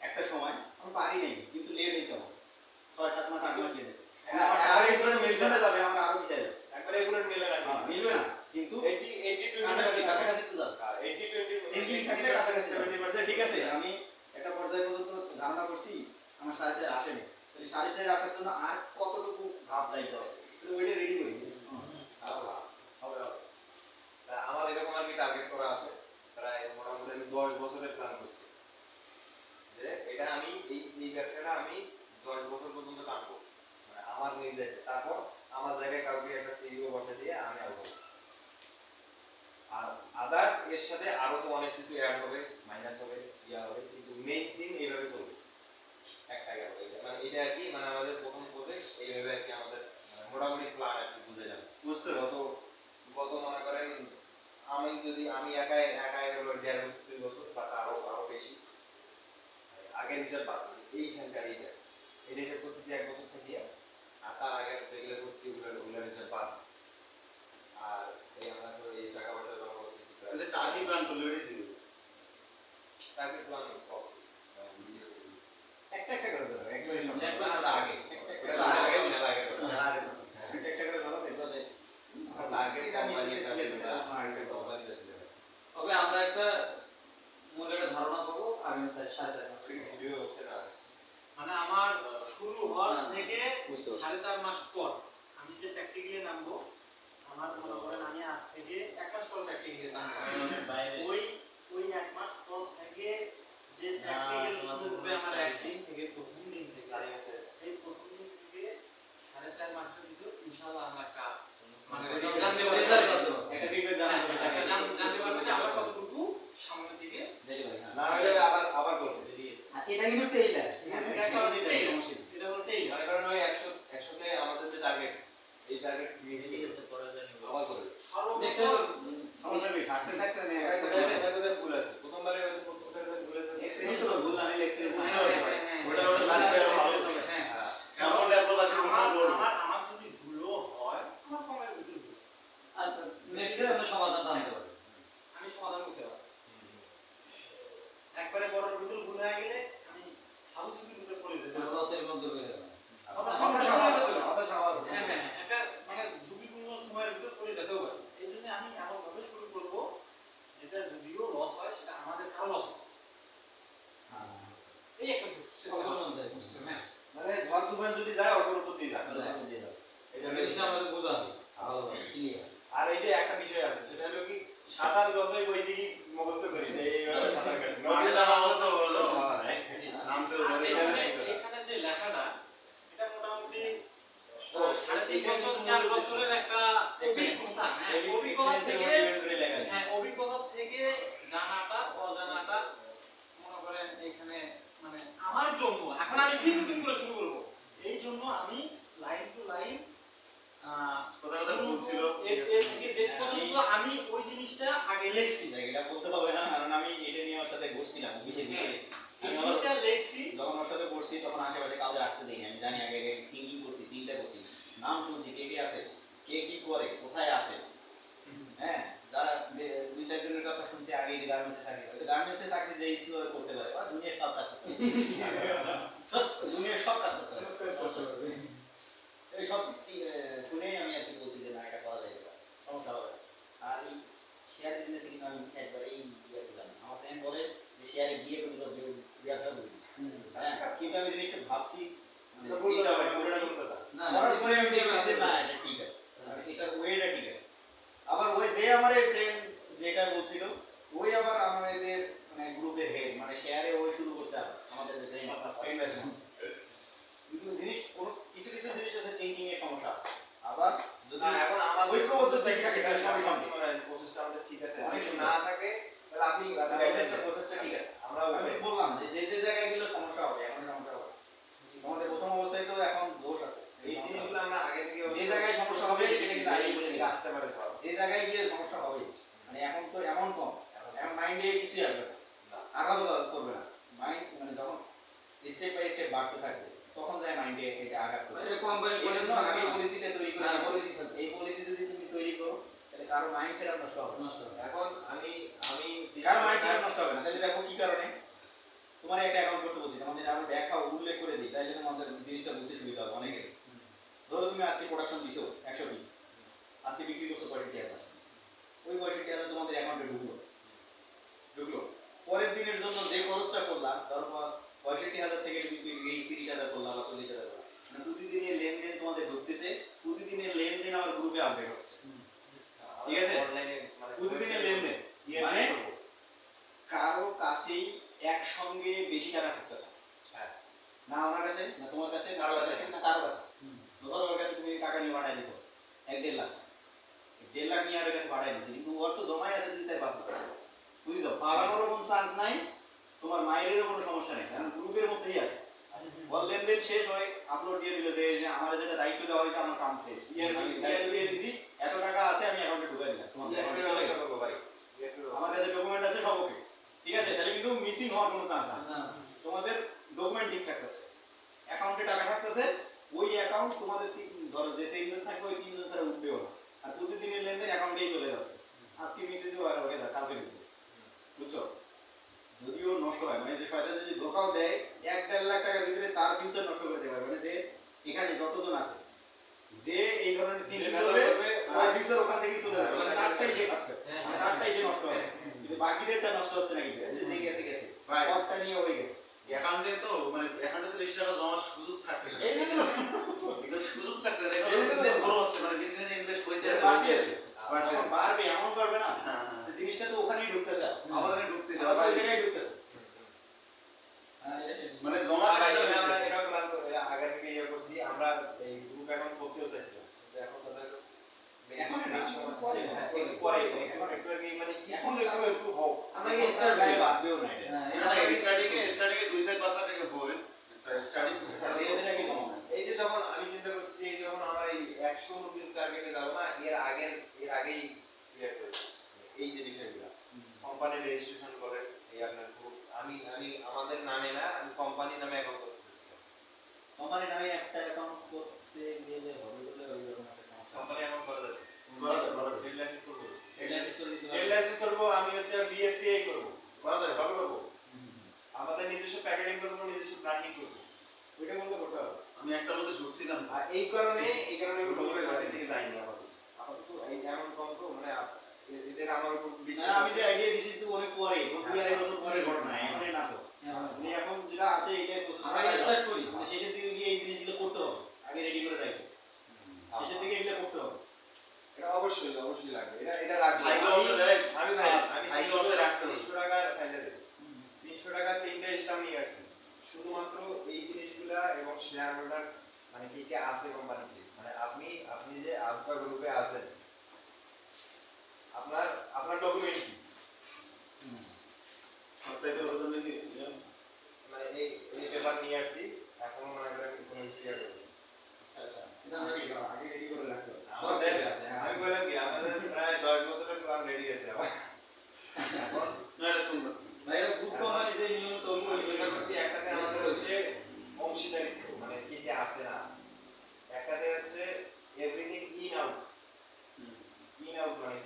একটা সময়, আমি পারি নাই কিন্তু লেট হয়েছে আমার 6-7 মাস 8 মাস লেট হয়েছে। হ্যাঁ, আমার আবার টার্গেট এগুলো মিলছে না। যাবে, আমার আরো পিছিয়ে যাবে, একবারে এগুলো মিলে না। মিলবে না কিন্তু 80-20 কাছাকাছি তো যাবে। 80-20 থিঙ্কিং থাকলে কাছাকাছি 70% ঠিক আছে। আমি একটা পর্যায়ে পর্যন্ত ধারণা করছি আমার 4.5 আসেনি, তাহলে 4.5 আসার জন্য আর কতটুকু ধাপ যাইতে হবে, তাহলে ওইটা রেডি করি। হবে হবে। তা আমার এরকম আর কি টার্গেট করা আছে, প্রায় মোটামুটি আমি 10 বছরের প্ল্যান করছি যে এটা আমি এই ব্যবসাটা আমি 10 বছর পর্যন্ত টানবো, মানে আমার নিজে, তারপর আমার জায়গায় কাউকে একটা সিইও বসে দিয়ে আমি আসবো। আর আদার্স এর সাথে আরো তো অনেক কিছু অ্যাড হবে, মাইনাস হবে, ইয়া হবে, কিন্তু মেইন থিং এইভাবে চলবে একটা গেল এটা, মানে এটা আর কি, মানে আমাদের প্রথম প্রজেক্ট এইভাবে আর কি আমাদের মানে মোটামুটি প্ল্যান আর কি বুঝে যাবে। বুঝতে গত মনে করেন আমি একাই হলো 1.5 বছর 2 বছর বা আরো বেশি আগের হিসাব বাদ দিই, এইখানকার এটা হিসাব করতেছি 1 বছর থেকে, আর তার আগে যেগুলো করছি ওগুলোর হিসাব বাদ। আর এই আমরা তো এই টাকা পয়সা জমা করতেছি যে টার্গেট প্ল্যান করলে ওইটাই দিবে। টার্গেট প্ল্যান একটা একটা করে ধরো, একবারে সব না আগে একটা আগে একটা করে ধরো, দেখো যে টার্গেট এটা আমি কোম্পানি শেষে টার্গেট দিয়ে দেব। কোম্পানি দিয়েছে। ওকে আমরা একটা মূল্যের ধারণা পাবো আগামী 4.5 মাস। ভিডিও হচ্ছে না। মানে আমার শুরু হওয়ার থেকে বুঝতে পারছি। 4.5 মাস পর আমি যে প্র্যাকটিক্যালি নামবো, আমার মনে করেন আমি আজ থেকে 1 মাস পর প্র্যাকটিক্যালি নামবো, বাইরে ওই 1 মাস পর থেকে যে প্র্যাকটিক্যাল শুরু হবে আমার একদিন থেকে, প্রথম দিন থেকে এই প্রথম দিন থেকে 4.5 মাসের ভিতর ইনশাআল্লাহ আমরা কাজ মানে রেজাল্ট জানতে পারবো, রেজাল্ট জানতে পারবো। একটা ফিডব্যাক একটা জানাবো, জানতে পারবো যে আমরা কতটুকু সামনের দিকে যেতে পারি। হ্যাঁ না হলে আবার করবে। আর এটা কিন্তু টেইলার, ঠিক আছে? এটা একটা দিতে হবে, সমস্যা নেই। এটা হলো টেইল। মনে করেন ওই 100 তে আমাদের যে টার্গেট, এই টার্গেট মিস ঠিক আছে পরে জানি আবার করবে। নেক্সট সর্বপ্রথম সমস্যা নেই, সাকসেস একটা নেই। এটা ভুল আছে, প্রথমবারে ভুল আছে। এক্সপেরিয়েন্স হলো ভুল, আমি এক্সপেরিয়েন্স ওটা লাগবে আরো ভালো হবে। হ্যাঁ সামন ডেভেলপ আছে কোনো বড়। আমার যদি ভুলও হয়, আমার কমের ভিতরে ভুল, আর নেক্সট এর আমরা সমাধান আনতে পারবো। আমি সমাধান করতে পারবো। একবারে বড় ভিতরে ভুল হয়ে গেলে আমি হাউসিং ভিতরে পড়ে যেতে পারবো। লসের মধ্যে পড়ে যাবে। হ্যাঁ হ্যাঁ, একটা মানে ঝুঁকিপূর্ণ সময়ের ভিতরে পড়ে যেতেও পারে। এই জন্য আমি এমনভাবে শুরু করবো যেটা যদিও লস হয় সেটা আমাদের কারো লস হবে। এই একটা সিস্টেম। হ্যাঁ মানে ঝড় তুফান যদি যায় ওপর উপর দিয়ে যায়। এটা জিনিস আমাদের বোঝা হবে ভালোভাবে ক্লিয়ার। আর এই যে একটা বিষয় আছে, সেটা হলো কি সাঁতার যতই বই দিকে মুখস্থ করি যে এইভাবে সাঁতার কাটি, নদী নামাও তো হলো। নামতে আর বলে এখানে যে লেখাটা, এটা মোটামুটি ও, 3.5 বছর 4 বছরের একটা অভিজ্ঞতা। হ্যাঁ, অভিজ্ঞতা থেকে জানাটা অজানাটা মনে করেন এখানে মানে আমার জন্য এখন আমি কি নতুন করে শুরু করব, এই জন্য আমি লাইন টু লাইন কোথাও কোথাও ভুল ছিল। থেকে যে পর্যন্ত আমি ওই জিনিসটা আগে লিখছি, এটা করতে হবে না, কারণ আমি এটা নিয়ে ওর সাথে বসছিলাম অফিসে গিয়ে। এই আমি জিনিসটা লিখছি। যখন ওর সাথে বসছি তখন আশেপাশে কাউকে আসতে দিইনি, আমি জানি আগে আগে থিঙ্কিং করছি, চিন্তা করছি, নাম শুনছি কে কে আছে, কে কি করে, কোথায় আছে। হ্যাঁ, যারা 2-4 জনের কথা শুনছি আগে যে গার্মেন্টসে চাকরি করে, গার্মেন্টসে চাকরি যেই তো করতে পারে, বা দুনিয়ার সব কাজ করতে পারে, দুনিয়ার সব কাজ করতে পারে। এই সব শুনেই আমি আর কি বলছি যে না, এটা করা যায়, সমস্যা হবে না। আর এই শেয়ার বিজনেসে কিন্তু আমি একবারেই গিয়েছিলাম, আমার ফ্রেন্ড বলে যে শেয়ারে গিয়ে কিন্তু ব্যবসা করবি। হ্যাঁ, কিন্তু আমি জিনিসটা ভাবছি, মানে তো বলতে চিন্তা হবে, ভাবনা পুরোটা করছি। বলতে হবে। না করার পরে আমি দেখছি যে না, এটা ঠিক আছে, এটা ওয়েটা ঠিক আছে। আবার ওই যে আমার এই ফ্রেন্ড যেটা বলছিল, ওই আবার আমাদের মানে গ্রুপের হেড, মানে শেয়ারে ওই শুরু করছে আবার আমাদের যে ফ্রেন্ড আছে। কিন্তু জিনিস কিছু কিছু জিনিস আছে থিঙ্কিং এর সমস্যা আছে। আবার যদি না, এখন আমাদের ঐক্যবদ্ধ ঠিক থাকে এটা তাহলে সবই সবই সম্ভব। মানে প্রসেসটা আমাদের ঠিক আছে। অনেক যদি সুন্দর। না থাকে তাহলে আপনি প্রসেসটা ঠিক আছে। আমরা আমি বললাম যে যে জায়গায় গেলে সমস্যা যে জায়গায় গিয়ে সমস্যা হবে, মানে এখন তো এমন কম, এখন মাইন্ডে কিছু আসবে না, আঘাত করবে না, মাইন্ড মানে যখন স্টেপ বাই স্টেপ বাড়তে থাকবে তখন যায় মাইন্ডে এটা আঘাত করবে। এটা কোম্পানি এই জন্য পলিসি আগে পলিসিটা তৈরি করে, হ্যাঁ, policy এই পলিসি যদি তুমি তৈরি করো তাহলে কারো মাইন্ড সেট নষ্ট হবে না। নষ্ট হবে। এখন আমি আমি কারো মাইন্ড সেট নষ্ট হবে না। তাহলে দেখো কি কারণে তোমার একটা অ্যাকাউন্ট করতে বলছি, তোমাদের আমি ব্যাখ্যা উল্লেখ করে দিই, তাই জন্য আমাদের জিনিসটা বুঝতে সুবিধা হবে অনেকের। ধরো তুমি আজকে প্রোডাকশন দিছো 100 পিস, আজকে বিক্রি করছো 65,000, ওই 65,000 তোমাদের অ্যাকাউন্টে ঢুকলো, পরের দিনের জন্য যে খরচটা করলাম, তারপর 65,000 থেকে তুমি 30,000 করলাম বা 40,000 করলাম, মানে প্রতিদিনের লেনদেন তোমাদের ঢুকতেছে, প্রতিদিনের লেনদেন আমার গ্রুপে আপডেট হচ্ছে, ঠিক আছে? অনলাইনে মানে প্রতিদিনের লেনদেন মানে কারো কাছেই একসঙ্গে বেশি টাকা থাকতেছে না। হ্যাঁ। না আমার কাছে, না তোমার কাছে, কারো কাছে, না কারো কাছে। ধরো ওর কাছে তুমি টাকা নিয়ে পাঠাই দিছো 1-1.5 লাখ, 1.5 লাখ নিয়ে আর কাছে পাঠাই দিছি, কিন্তু ওর তো জমাই আছে 2-4-5 লাখ, বুঝছো? পালানোরও কোনো চান্স নাই, তোমার মাইরেরও কোনো সমস্যা নেই, কারণ গ্রুপের মধ্যেই আছে। ওর লেনদেন শেষ হয়, আপলোড দিয়ে দিল যে এই যে আমার যেটা দায়িত্ব দেওয়া হয়েছে আমার কাম শেষ, দায়িত্ব দিয়ে দিছি, এত টাকা আছে আমি অ্যাকাউন্টে ঢুকাই দিলাম, তোমার অ্যাকাউন্টে চলে গেল। ভাই আমার কাছে ডকুমেন্ট আছে সব ওকে, ঠিক আছে? তাহলে কিন্তু মিসিং হওয়ার কোনো চান্স নেই, না, তোমাদের ডকুমেন্ট ঠিক থাকতেছে, অ্যাকাউন্টে টাকা থাকতেছে, ওই অ্যাকাউন্ট তোমাদের ধরো যে 3 জন থাকবে ওই 3 জন ছাড়া উঠবেও না, আর প্রতিদিনের লেনদেন অ্যাকাউন্টেই চলে যাচ্ছে, আজকে মেসেজও আর ওকে কালকে ঢুকবে, বুঝছো? যদিও নষ্ট হয়, মানে যে শয়তান যদি ধোকাও দেয় 1-1.5 লাখ টাকার ভিতরে তার ফিউচার নষ্ট করে দেবে, মানে যে এখানে যতজন আছে যে এই ধরনের থিঙ্কিং করবে তার ফিউচার ওখান থেকেই চলে যাবে, মানে তারটাই সে খাচ্ছে, মানে তারটাই সে নষ্ট হবে, কিন্তু বাকিদেরটা নষ্ট হচ্ছে না, কিন্তু যে গেছে গেছে ভাই পথটা নিয়ে হয়ে গেছে। অ্যাকাউন্টে তো মানে অ্যাকাউন্টে তো বেশি টাকা জমার সুযোগ থাকে না, এই জন্য কিন্তু সুযোগ থাকতে না, এই জন্য এটা বড় হচ্ছে মানে বিজনেস ইনভেস্ট করতে আছে, বাড়তি আছে, বাড়তি এখন বাড়বে, এমন করবে না, হ্যাঁ জিনিসটা তো ওখানেই ঢুকতেছে, আবার এখানে ঢুকতেছে, আবার আবার ওই জায়গায় ঢুকতেছে। মানে জমা আমরা রাখতে হবে বেশি। এটা প্ল্যান করে আগে থেকে ইয়ে করছি, আমরা এই গ্রুপ অ্যাকাউন্ট করতেও চাইছিলাম, কিন্তু এখন তাদের এখন না, পরে না, একটু পরে এখন একটু আগে মানে কিছু একটু হোক আমরা কি স্টার্ট গায়ে বাঁধবেও না এটা, হ্যাঁ, না, না, স্টার্টিং এ 2-4-5 লাখ টাকা বই স্টার্টিং এটা কি কম না? এই যে যখন আমি চিন্তা করছি এই যখন আমার এই 100 রুপির টার্গেটে যাব না, এর আগেই ক্লিয়ার করেছি এই যে বিষয়গুলো, কোম্পানি রেজিস্ট্রেশন করে এই আপনার গ্রুপ, আমি আমাদের নামে না, আমি কোম্পানি নামে অ্যাকাউন্ট করতে চাচ্ছিলাম, কোম্পানি নামে একটা অ্যাকাউন্ট করতে গেলে হবে বলে ওই রকম একটা সমস্যা। কোম্পানি অ্যাকাউন্ট করা যাবে, করা যাবে। ট্রেড লাইসেন্স করব, হেডলাইন্স করে দিতে ট্রেড হবে। লাইসেন্স করব, আমি হচ্ছে বিএসটিআই করব, করা যায়, ভালো করবো। আমাদের নিজস্ব প্যাকেটিং করব, নিজস্ব ব্র্যান্ডিং করব, ওইটা বলতে করতে হবে। আমি একটার মধ্যে ঢুকছিলাম, আর এই কারণে আমি ডকুমেন্ট বাড়ি থেকে যাইনি আপাতত এই এমন কম তো মানে এদের আমার উপর না, বিশ্বাস আমি যে আছে। আইডিয়া দিছি তো অনেক পরে, 2-2.5 বছর পরের ঘটনা, এখনই না তো। তুমি এখন যেটা আছে এটাই প্রসেস আমরা স্টার্ট করি, মানে শেষের দিকে গিয়ে এই জিনিসগুলো করতে হবে, আগে রেডি করে রাখো, শেষের দিকে এগুলো করতে হবে। এটা অবশ্যই লাগবে, এটা রাখবো হাই লসে রাইট, আমি হাই লসে রাখতে হবে। 300 টাকার ফাইলে দেব, 300 টাকা 3টা স্টাম্প নিয়ে আসছি, শুধুমাত্র এই জিনিসগুলা এবং শেয়ার হোল্ডার মানে কি কে আছে কোম্পানিতে, মানে আপনি যে আজবা গ্রুপে আছেন, আপনার ডকুমেন্ট কি, সপ্তাহে ওজন নিয়ে মানে এই পেপার নিয়ে আসছি, এখন মনে করেন কোনো কিছু ইয়ে করবো। আচ্ছা আচ্ছা, এটা আমরা কি করব? আগে রেডি করে রাখছো। আমাদের আছে, হ্যাঁ। আমি বললাম কি আমাদের প্রায় 10 বছরের প্ল্যান রেডি আছে আমার, এখন না এটা সুন্দর, ভাই এটা গ্রুপ কোম্পানি যে নিয়ম চলবে আমি যেটা করছি একটাতে আমাদের হচ্ছে অংশীদারিত্ব মানে কি কি আছে না আছে। একটাতে হচ্ছে এভরিথিং ইন আউট মানে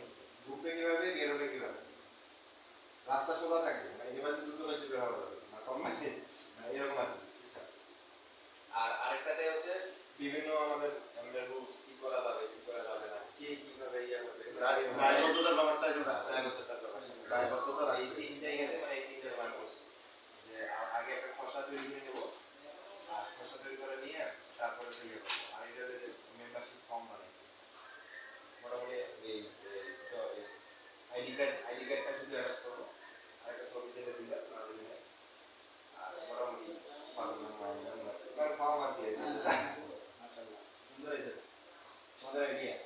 ঢুকবে কিভাবে বেরোবে কিভাবে, রাস্তা সোজা থাকবে মানে এবার দ্রুত বেশি বের হওয়া যাবে না কম মানে এরকম আর কি system। আর আরেকটাতে হচ্ছে বিভিন্ন আমাদের রুলস কি করা যাবে না, কে কিভাবে ইয়া করবে, দায়বদ্ধতার ব্যাপারটা যেটা আছে, দায়বদ্ধতার ব্যাপার। দায়বদ্ধতা এই 3 জায়গাতে মানে এই 3টা মান করছি যে আগে একটা খসড়া তৈরি করে নেব, আর খসড়া তৈরি করে নিয়ে তারপরে তো ইয়ে করবো, আর এটা যে মেম্বারশিপ ফর্ম বানাইছি মোটামুটি এই আইডি কার্ডটা শুধু অ্যাটাচ করবো, আর একটা ছবি থেকে দিলাম না দিলে, আর মোটামুটি ভালো নাম্বার ফর্ম আর কি মাশাআল্লাহ, সুন্দর হয়েছে তোমাদের আইডিয়া।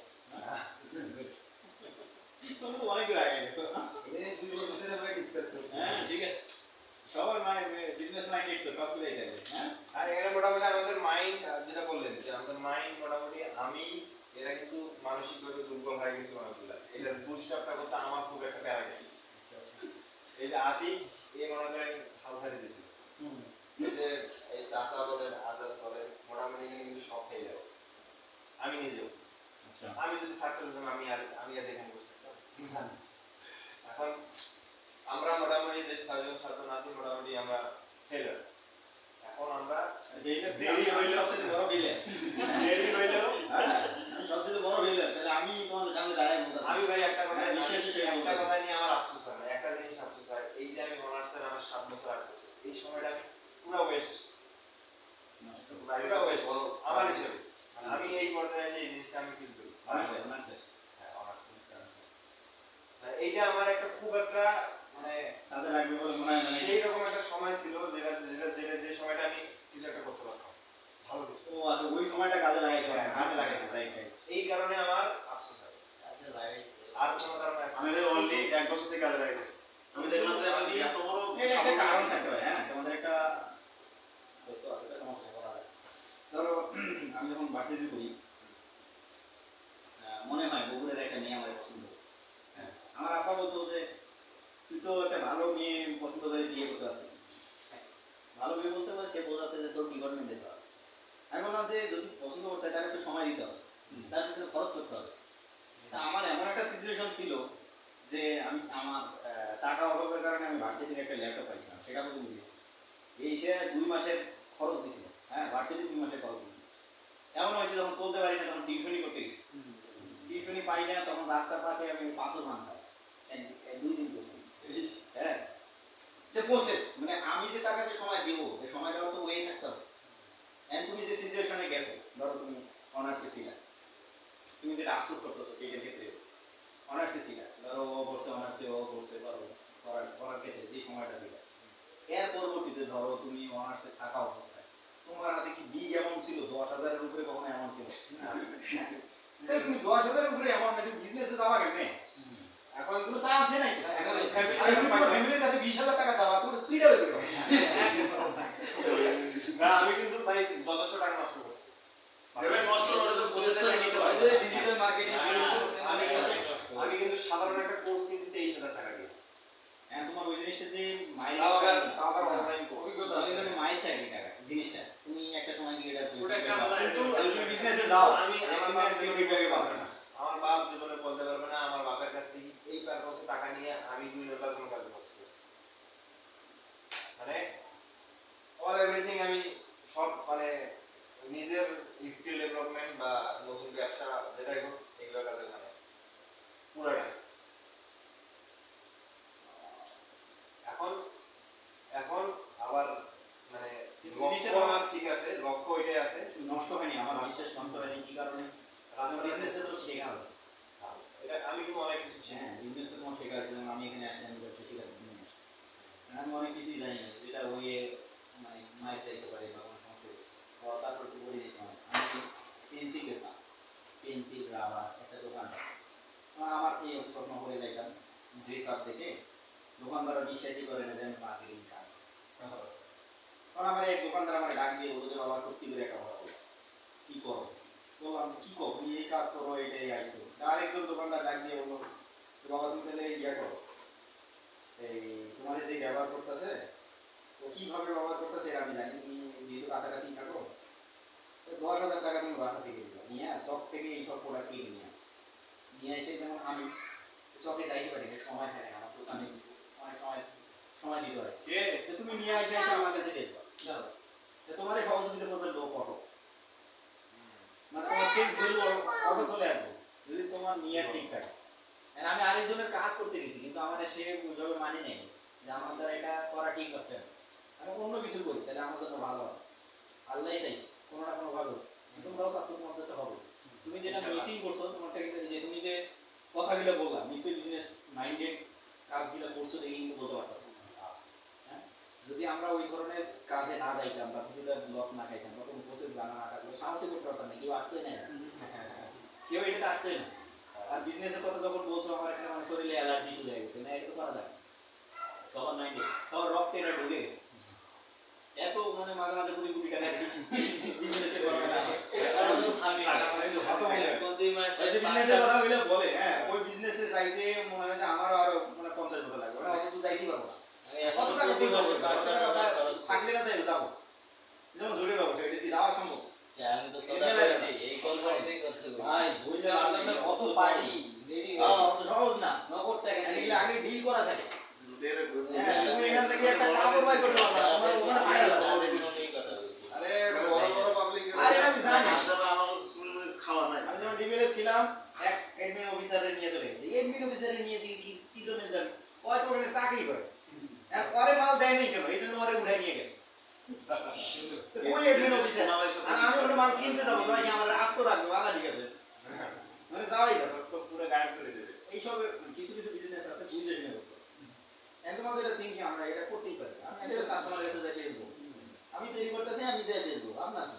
তুমি তো অনেক দূর আগে গেছো। এই 2 বছর ধরে আমরা ডিসকাস করছি। হ্যাঁ ঠিক আছে, সবাই মানে বিজনেস মাইন্ডেড তো সবগুলো এটা, হ্যাঁ। আর এখানে মোটামুটি আমাদের মাইন্ড যেটা বললেন যে আমাদের মাইন্ড মোটামুটি আমি এরা কিন্তু মানসিকভাবে দুর্বল হয়ে গেছে অনেকগুলা। এটার বুস্ট আপটা করতে আমার খুব একটা প্যারা গেছে। এই যে আতিক এ মনে করেন হাল ছাড়ি দিছিল। এই যে এই চাচা বলেন আজাদ বলেন মোটামুটি এখানে কিন্তু সব খেয়ে যাবে। আমি নিজেও আচ্ছা আমি যদি সাকসেস হতাম আমি আজ এখানে বসে থাকতাম। এখন আমরা মোটামুটি যে সাতজন আছি মোটামুটি আমরা ফেলার। এখন আমরা দেরি হইলে সবচেয়ে বড় বিলে দেরি হইলেও সবচেয়ে বড় বিলে তাহলে আমি তোমাদের সামনে দাঁড়াই বলতে আমি ভাই একটা কথা হ্যাঁ, বিশ্বাসে সেটা একটা বলতে কথা নিয়ে আমার আফসোস হয় না। একটা জিনিস আফসোস হয় এই যে আমি অনার্সের আমার 7 বছর 8 বছর এই সময়টা আমি পুরো ওয়েস্ট পুরো ওয়েস্ট আমার হিসেবে মানে আমি এই পর্যায়ে এসে এই জিনিসটা আমি ফিল করি। হ্যাঁ অনার্স এইটা আমার একটা খুব একটা মানে কাজে লাগবে বলে মনে হয় না নাকি? সেই রকম একটা সময় ছিল যে সময়টা আমি কিছু একটা করতে পারতাম ভালো কিছু। ও আচ্ছা ওই সময়টা কাজে লাগাইতে হবে হ্যাঁ, কাজে কাজে লাগাইতে লাগাইতে রাইট রাইট এই কারণে আমার আফসোস হয়। আচ্ছা ভাই আর কোনো কারণে আমি অনলি 1 বছর থেকে কাজে লাগাইতেছি। আমি দেখলাম যে আমি এত বড় এটা একটা কারণ সাফল্য থাকতে পারে হ্যাঁ তোমাদের একটা বস্তু আছে এটা সমস্যা করা যায় ধরো আমি যখন ভার্সিটি করি মনে হয় বগুড়ের একটা মেয়ে আমার পছন্দ হ্যাঁ আমার আপা বলতো যে তুই তো একটা ভালো মেয়ে পছন্দ করে বিয়ে করতে পারবি ভালো মেয়ে বলতে পারে সে বোঝাচ্ছে যে তোর ডিপার্টমেন্ট দিতে হবে আমি বললাম যে যদি পছন্দ করতে হয় তাহলে একটু সময় দিতে হবে তার পিছনে খরচ করতে হবে তা আমার এমন একটা সিচুয়েশন ছিল যে আমি আমার টাকা অভাবের কারণে আমি ভার্সিটির একটা ল্যাপটপ পাইছিলাম সেটা পর্যন্ত দিচ্ছি এই সে 2 মাসের খরচ দিছিল হ্যাঁ ভার্সিটি 2 মাসের খরচ দিছিল এমন হয়েছে যখন চলতে পারি না তখন টিউশনই করতে গেছি টিউশনই পাই না তখন রাস্তার পাশে আমি পাথর ভাঙতাম 2 দিন করছি হ্যাঁ যে প্রসেস মানে আমি যে তার কাছে সময় দেবো যে সময় দেওয়ার তো ওয়ে থাকতে হবে এন্ড তুমি যে সিচুয়েশনে গেছো ধরো তুমি অনার্সে ছিলা তুমি যেটা আফসোস করতেছো সেইটার ক্ষেত্রে অনার্সে ছিলা ধরো ও করছে অনার্সে ও করছে ধরো করার ক্ষেত্রে যে সময়টা ছিল এর পরবর্তীতে ধরো তুমি অনার্সে থাকা অবস্থায় তোমার হাতে কি বিগ অ্যামাউন্ট ছিল 10,000-এর উপরে কখনো অ্যামাউন্ট ছিল তাহলে তুমি 10,000-এর উপরে অ্যামাউন্ট না তুমি বিজনেসে যাবা কেমনে এখন কোনো চান্সই নাই এখন আর তুমি তোমার ফ্যামিলির কাছে 20,000 টাকা চাওয়া তুমি পিড়ে হয়ে যাবে না আমি কিন্তু ভাই যথেষ্ট টাকা নষ্ট করছি। এবারে নষ্ট করে তো প্রসেস করে নিতে ওই পারবে যে ডিজিটাল মার্কেটিং আমি কিন্তু সাধারণ একটা কোর্স কিনছি 23,000 টাকা দিয়ে। হ্যাঁ তোমার ওই জিনিসটা যে মাইল তাও আবার অনলাইন কোর্স। অভিজ্ঞতা তুমি আছে। যদি মাইল চাই টাকা জিনিসটা তুমি একটা সময় গিয়ে এটা ওটা একটা কিন্তু তুমি বিজনেসে যাও আমি আমার তুমি বাপ আজকে জীবনে ফিডব্যাকে বলতে পাবে পারবে না না। আমার বাপ জীবনে বলতে পারবে না আমার বাপের কাছ থেকে এই পারপাসে টাকা নিয়ে আমি 2 নম্বর কোনো কাজ করছি। মানে অল এভরিথিং আমি সব মানে নিজের স্কিল ডেভেলপমেন্ট বা নতুন ব্যবসা যেটাই হোক এগুলো কাজে মানে পুরাটাই। এখন এখন আবার মানে লক্ষ্য আমার ঠিক আছে লক্ষ্য ওইটাই আছে নষ্ট হয়নি আমার বিশ্বাস নষ্ট হয়নি কি কারণে বিজনেসে তো শেখা আছে এটা আমি কিন্তু অনেক কিছু শিখছি। হ্যাঁ বিজনেসে তোমার শেখা আছে যেমন আমি এখানে আসছি আমি ব্যবসা শেখাতে নিয়ে আসছি আমি অনেক কিছুই জানি না যেটা ওয়ে মানে মাইক চাইতে পারে বা কোনো সমস্যা তারপর একটু বলে দিতে হয় আমি পেন্সিল গেছিলাম পেন্সিল রাবার একটা দোকান আমার এই স্বপ্ন করে যাইতাম ড্রেস আপ দেখে দোকানদাররা বিশ্বাসই করে না যে আমি মার্কেটিং কাজ কারণ আমার এক দোকানদার আমার ডাক দিয়ে বলতো যে বাবা সত্যি করে একটা কথা বলছে কি করো বললাম কি করো তুমি এই কাজ করো এটাই আইসো আরেকজন দোকানদার ডাক দিয়ে বললো তো বাবা তুমি তাহলে ইয়া করো এই তোমার যে ব্যবহার করতেছে ও কিভাবে ব্যবহার করতেছে এটা আমি জানি তুমি যেহেতু কাছাকাছি থাকো 10,000 টাকা তুমি বাসা থেকে দিবা নিয়ে চক থেকে এইসব প্রোডাক্ট কিনে নিয়ে এসে যেমন আমি চকে যাইতে পারি না সময় থাকে না আমার দোকানে অনেক সময় দিতে হয় তো তুমি নিয়ে এসে আমার কাছে বেচবা তো তোমার সহযোগিতা করবে লোক অটো মানে তোমার ফিক্স ভ্যালু অটো চলে আসবে যদি তোমার নিয়ার ঠিক থাকে আর আমি আরেকজনের কাজ করতে গেছি কিন্তু আমার সে ওইভাবে মানে নেই যে আমার দ্বারা এটা করা ঠিক হচ্ছে না আমি অন্য কিছু করি তাহলে আমার জন্য ভালো হবে আল্লাহই চাইছে কোনো না কোনো ভাবে তোমরাও চাচ্ছ তোমার তো হবে তুমি যেটা মিসিং করছো তোমারটা কিন্তু যে তুমি যে কথাগুলো বললাম নিশ্চয়ই বিজনেস মাইন্ডেড কাজগুলো করছো দেখে কিন্তু বলতে পারতেছো হ্যাঁ যদি আমরা ওই ধরনের কাজে না যাইতাম বা কিছুটা লস না খাইতাম বা কোনো প্রসেস জানা না থাকলে সাহসই করতে পারতাম না কেউ আসতোই না কেউ এটাতে আসতোই না আর বিজনেসের কথা যখন বলছো আমার এখানে মানে শরীরে অ্যালার্জি শুরু হয়ে গেছে না এটা তো করা যায় সবার মাইন্ডে সবার রক্তে এটা ঢুকে গেছে এত মানে মাঝে মাঝে কোটি কোটি টাকা বিজনেসের কথা আসে আমি টাকা মানে হত হয়ে যায়। বিজনেসের কথা বলে বলে হ্যাঁ ওই বিজনেসে যাইতে মনে হয় যে আমারও আরো মানে 50 বছর লাগবে ওরা অত তো যাইতেই পারবো না কত টাকা তুলতে হবে থাকলে না চাইলে যাবো যেমন জরুরি ব্যবসা এটা দিয়ে যাওয়া সম্ভব আমি তো কথা বলছি এই কোম্পানিতেই কথা বলছি ভাই বুঝলে আপনার কত পার্টি রেডি অত সহজ না নগদ টাকা এগুলো আগে ডিল করা থাকে দুধের হ্যাঁ তুমি এখান থেকে একটা কাপড় বাই করতে পারবে না তোমার ওখানে হায়ার লাগবে এই কথা বলছি আরে এটা বড় বড় পাবলিক আরে এটা আমি জানি আমার শুনে খাওয়া নাই আমি যখন ডিবিএলে ছিলাম এক এডমিন অফিসারে নিয়ে চলে গেছি এডমিন অফিসারে নিয়ে দিয়ে কি জন্য যাবে হয়তো ওখানে চাকরি করে পরে মাল দেয়নি কেন এই জন্য ওরে উঠাই নিয়ে গেছে ওই এডমিন অফিসার আর আমি ওটা মাল কিনতে যাবো ভাই আমার আস্ত রাখবো আদা ঠিক আছে মানে যাওয়াই যাবে তো পুরো গায়েব করে দেবে এইসব কিছু কিছু বিজনেস আছে বুঝে শুনে করতে হবে। একদম আমাদের এটা থিঙ্কিং আমরা এটা করতেই পারি আমি এটা কাস্টমারের কাছে যাই বেচবো আমি তৈরি করতেছি আমি যাই বেচবো আপনার কি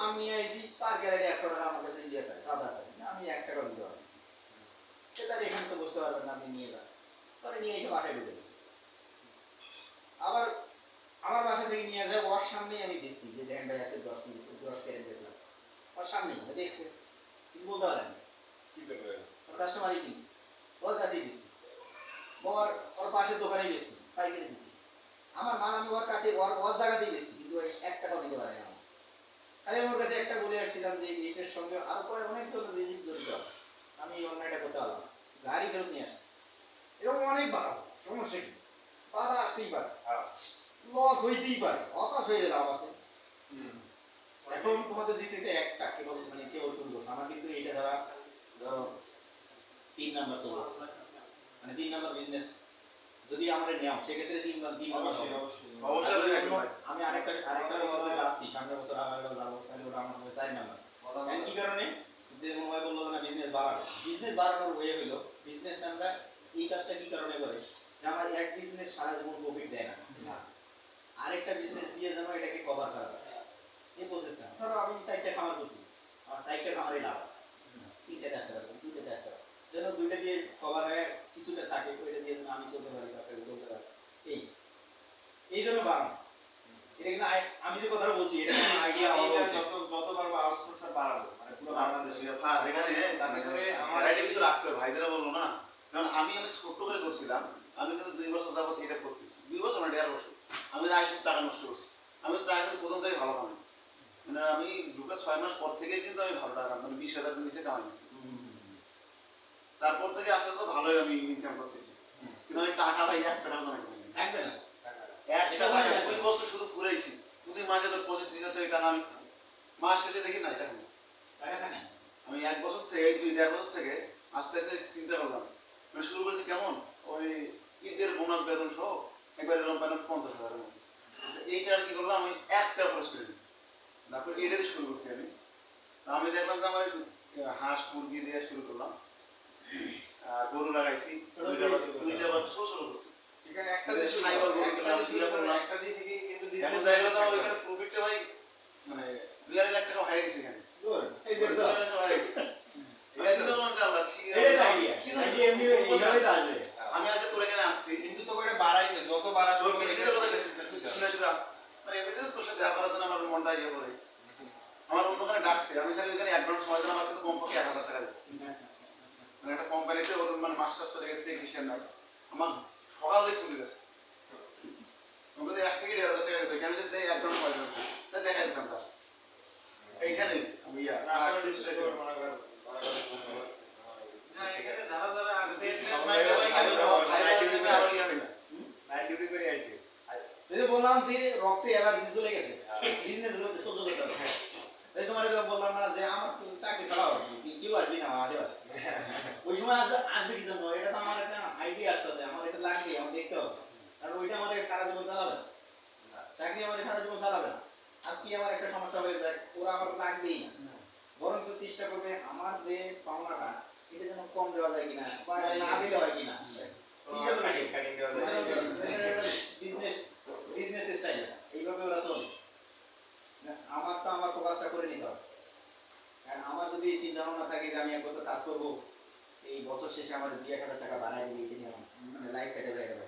আমি আইছি পার গ্যারান্টি 100 টাকা আমার কাছে ইয়ে আছে সাদা আছে আমি 1 টাকা দিতে পারবো সেটা এখানে তো বসতে পারবেন না আপনি নিয়ে যান পরে নিয়ে এসে বাসায় ঢুকে দিচ্ছি আবার আমার বাসা থেকে নিয়ে যায় ওর সামনেই আমি বেচছি যে দেখেন ভাই আজকে 10 ক্যারেট বেচলাম ওর সামনেই দেখছে কিছু বলতে পারেন না কি করবে ওর কাস্টমারই কিনছে ওর কাছেই দিচ্ছি ওর পাশের দোকানেই বেচছি পাইকারি দিচ্ছি আমার মাল আমি ওর কাছে ওর জায়গাতেই বেচছি কিন্তু ওই 1 টাকাও দিতে পারে না আমার। তাহলে আমি ওর কাছে একটা বলে আসছিলাম যে এইটার সঙ্গে আরো পরে অনেকজন রিজিক জড়িত আছে আমি এই অন্যায়টা করতে পারলাম না। গাড়ি ফেরত নিয়ে আসছি এরকম অনেক বাড়াবো সমস্যা কি বাধা আসতেই পারে লস হইতেই পারে হতাশ হয়ে লাভ আছে এখন তোমাদের যেটা এটা একটা কেবল মানে কেবল শুরু করছে আমার কিন্তু এইটা ধরো 3 নাম্বার চলছে মানে 3 নাম্বার বিজনেস যদি আমরা নেও সেক্ষেত্রে 3 নাম্বার অবশ্যই হবে। অবশ্যই অবশ্যই আর জন্য আমি আরেকটা বছরে যাচ্ছি সামনের বছর আবার যাবো তাহলে ওটা আমার হবে 4 নাম্বার এখন কি কারণে যে মোবাইল বললো না বিজনেস বাড়ানোর ওয়ে হলো বিজনেস আমরা এই কাজটা কি কারণে করে যে আমার এক বিজনেস সারা জীবন প্রফিট দেয় না আরেকটা বিজনেস দিয়ে যেন এটাকে কভার করা যায় এই প্রসেসটা ধরো আমি 4টা খামার করছি আমার 4টা খামারই লাভ 3টা কাজটা রাখবো 2টা কাজটা যেন 2টা দিয়ে কভার হয়ে কিছুটা থাকে ওইটা দিয়ে যেন আমি চলতে পারি তারপরে চলতে পারি এই জন্য বাড়ানো এটা কিন্তু আমি যে কথাটা বলছি এটা কোনো আইডিয়া আমার এটা বলছি যত পারবো আউটসোর্সার বাড়াবো মানে পুরো বাংলাদেশে এখানে তাতে করে আমার ভ্যারাইটি কিছু রাখতে হবে ভাইদেরা বললো না কারণ আমি ছোট্ট করে করছিলাম আমি কিন্তু 2 বছর যাবত এটা করতেছি 2 বছর না 1.5 বছর আমি 2.5 টাকা নষ্ট করছি আমি তো টাকা কিন্তু প্রথম থেকে ভালো কামাই মানে আমি ঢুকে 6 মাস পর থেকে কিন্তু আমি ভালো টাকা মানে 20,000 নিচে কামাই তারপর থেকে আস্তে আস্তে ভালোই আমি ইনকাম করতেছি কিন্তু আমি টাকা ভাই 1 টাকা জমাই করি থাকবে না একটা টাকা 2 বছর শুধু ঘুরেছি প্রতি মাসে তো 25,000 টাকা টাকা আমি মাস শেষে দেখি না এটা কেন টাকা থাকে আমি 1 বছর থেকে 2-1.5 বছর থেকে আস্তে আস্তে চিন্তা করলাম আমি শুরু করেছি কেমন ওই ঈদের বোনাস বেতন সহ একবার এরকম পেলাম 50,000 এর মতো এইটা আর কি করলাম আমি একটা খরচ করে দিই তারপর এটা দিয়ে শুরু করছি আমি তা আমি দেখলাম যে আমার হাঁস মুরগি দিয়ে শুরু করলাম গরু লাগাইছি দুইটা বার ছোট ছোট করছি এখানে একটা দিয়ে দিয়ে সাইবার গরু কিনলাম শুরু করলাম একটা দিয়ে থেকে কিন্তু এখন বিজনেস দেখা গেল আমার ওইখানে প্রফিটটা ভাই মানে 2.5 লাখ টাকা হয়ে গেছে এখানে গুড এই 2.5 দেখো লাখ টাকা হয়ে গেছে আমি চিন্তা করলাম যে আল্লাহ ঠিক এটাই তো আছে আইডিয়া আইডিয়া এমনি এইভাবেই তো আসবে আমি আজকে তোর এখানে আসছি কিন্তু তো করে বাড়াইতে যত বাড়া তোর মেয়েদের কথা দেখছি শুনে শুনে আসছি মানে এমনিতে তোর সাথে দেখা করার জন্য আমার মনটা ইয়ে করে আমার অন্যখানে ডাকছে আমি খালি ওইখানে অ্যাডভান্স সময় দিলাম আমার কিন্তু কমপক্ষে 1,000 টাকা দেবে মানে একটা কোম্পানিতে ওর মানে মাস্টার্স চলে গেছে টেকনিশিয়ান নাই আমার সকালে খুলে গেছে আমাকে তো 1 থেকে 1,500 টাকা দিতে কেন যে অ্যাডভান্স সময় দিলাম তাই দেখা দিতাম তার এইখানে আমি ইয়া আসলে ডিসকাস মনে কর না এখানে যারা যারা আসছে নাইট ডিউটি করে আইছে এই যে বললাম যে রক্তে অ্যালার্জি চলে গেছে বিজনেস গুলোতে সহ্য করতে হবে তাই তোমার বললাম না যে আমার তো চাকরি ফেলাও কেউ আসবি না আমার আশেপাশে ওই সময় আসবে কি জন্য এটা তো আমার একটা আইডিয়া আসতেছে আমার এটা লাগবে আমার দেখতে হবে কারণ ওইটা আমাদের সারা জীবন চালাবে না চাকরি আমাদের সারা জীবন চালাবে না আজকে আমার একটা সমস্যা হয়ে যায় ওরা আমার লাগবেই না বরঞ্চ চেষ্টা করবে আমার যে পাওনাটা এটা যেন কম দেওয়া যায় কিনা বা না দিলে হয় কিনা কাটিং দেওয়া যায় বিজনেস স্টাইল এইভাবে ওরা চলে আমার তো আমার ফোকাসটা করে নিতে হবে কারণ আমার যদি চিন্তা ভাবনা থাকে যে আমি 1 বছর কাজ করবো এই বছর শেষে আমার 2-1,000 টাকা বাড়াই দিবে এটা নিয়ে মানে লাইফ সেটেল হয়ে গেল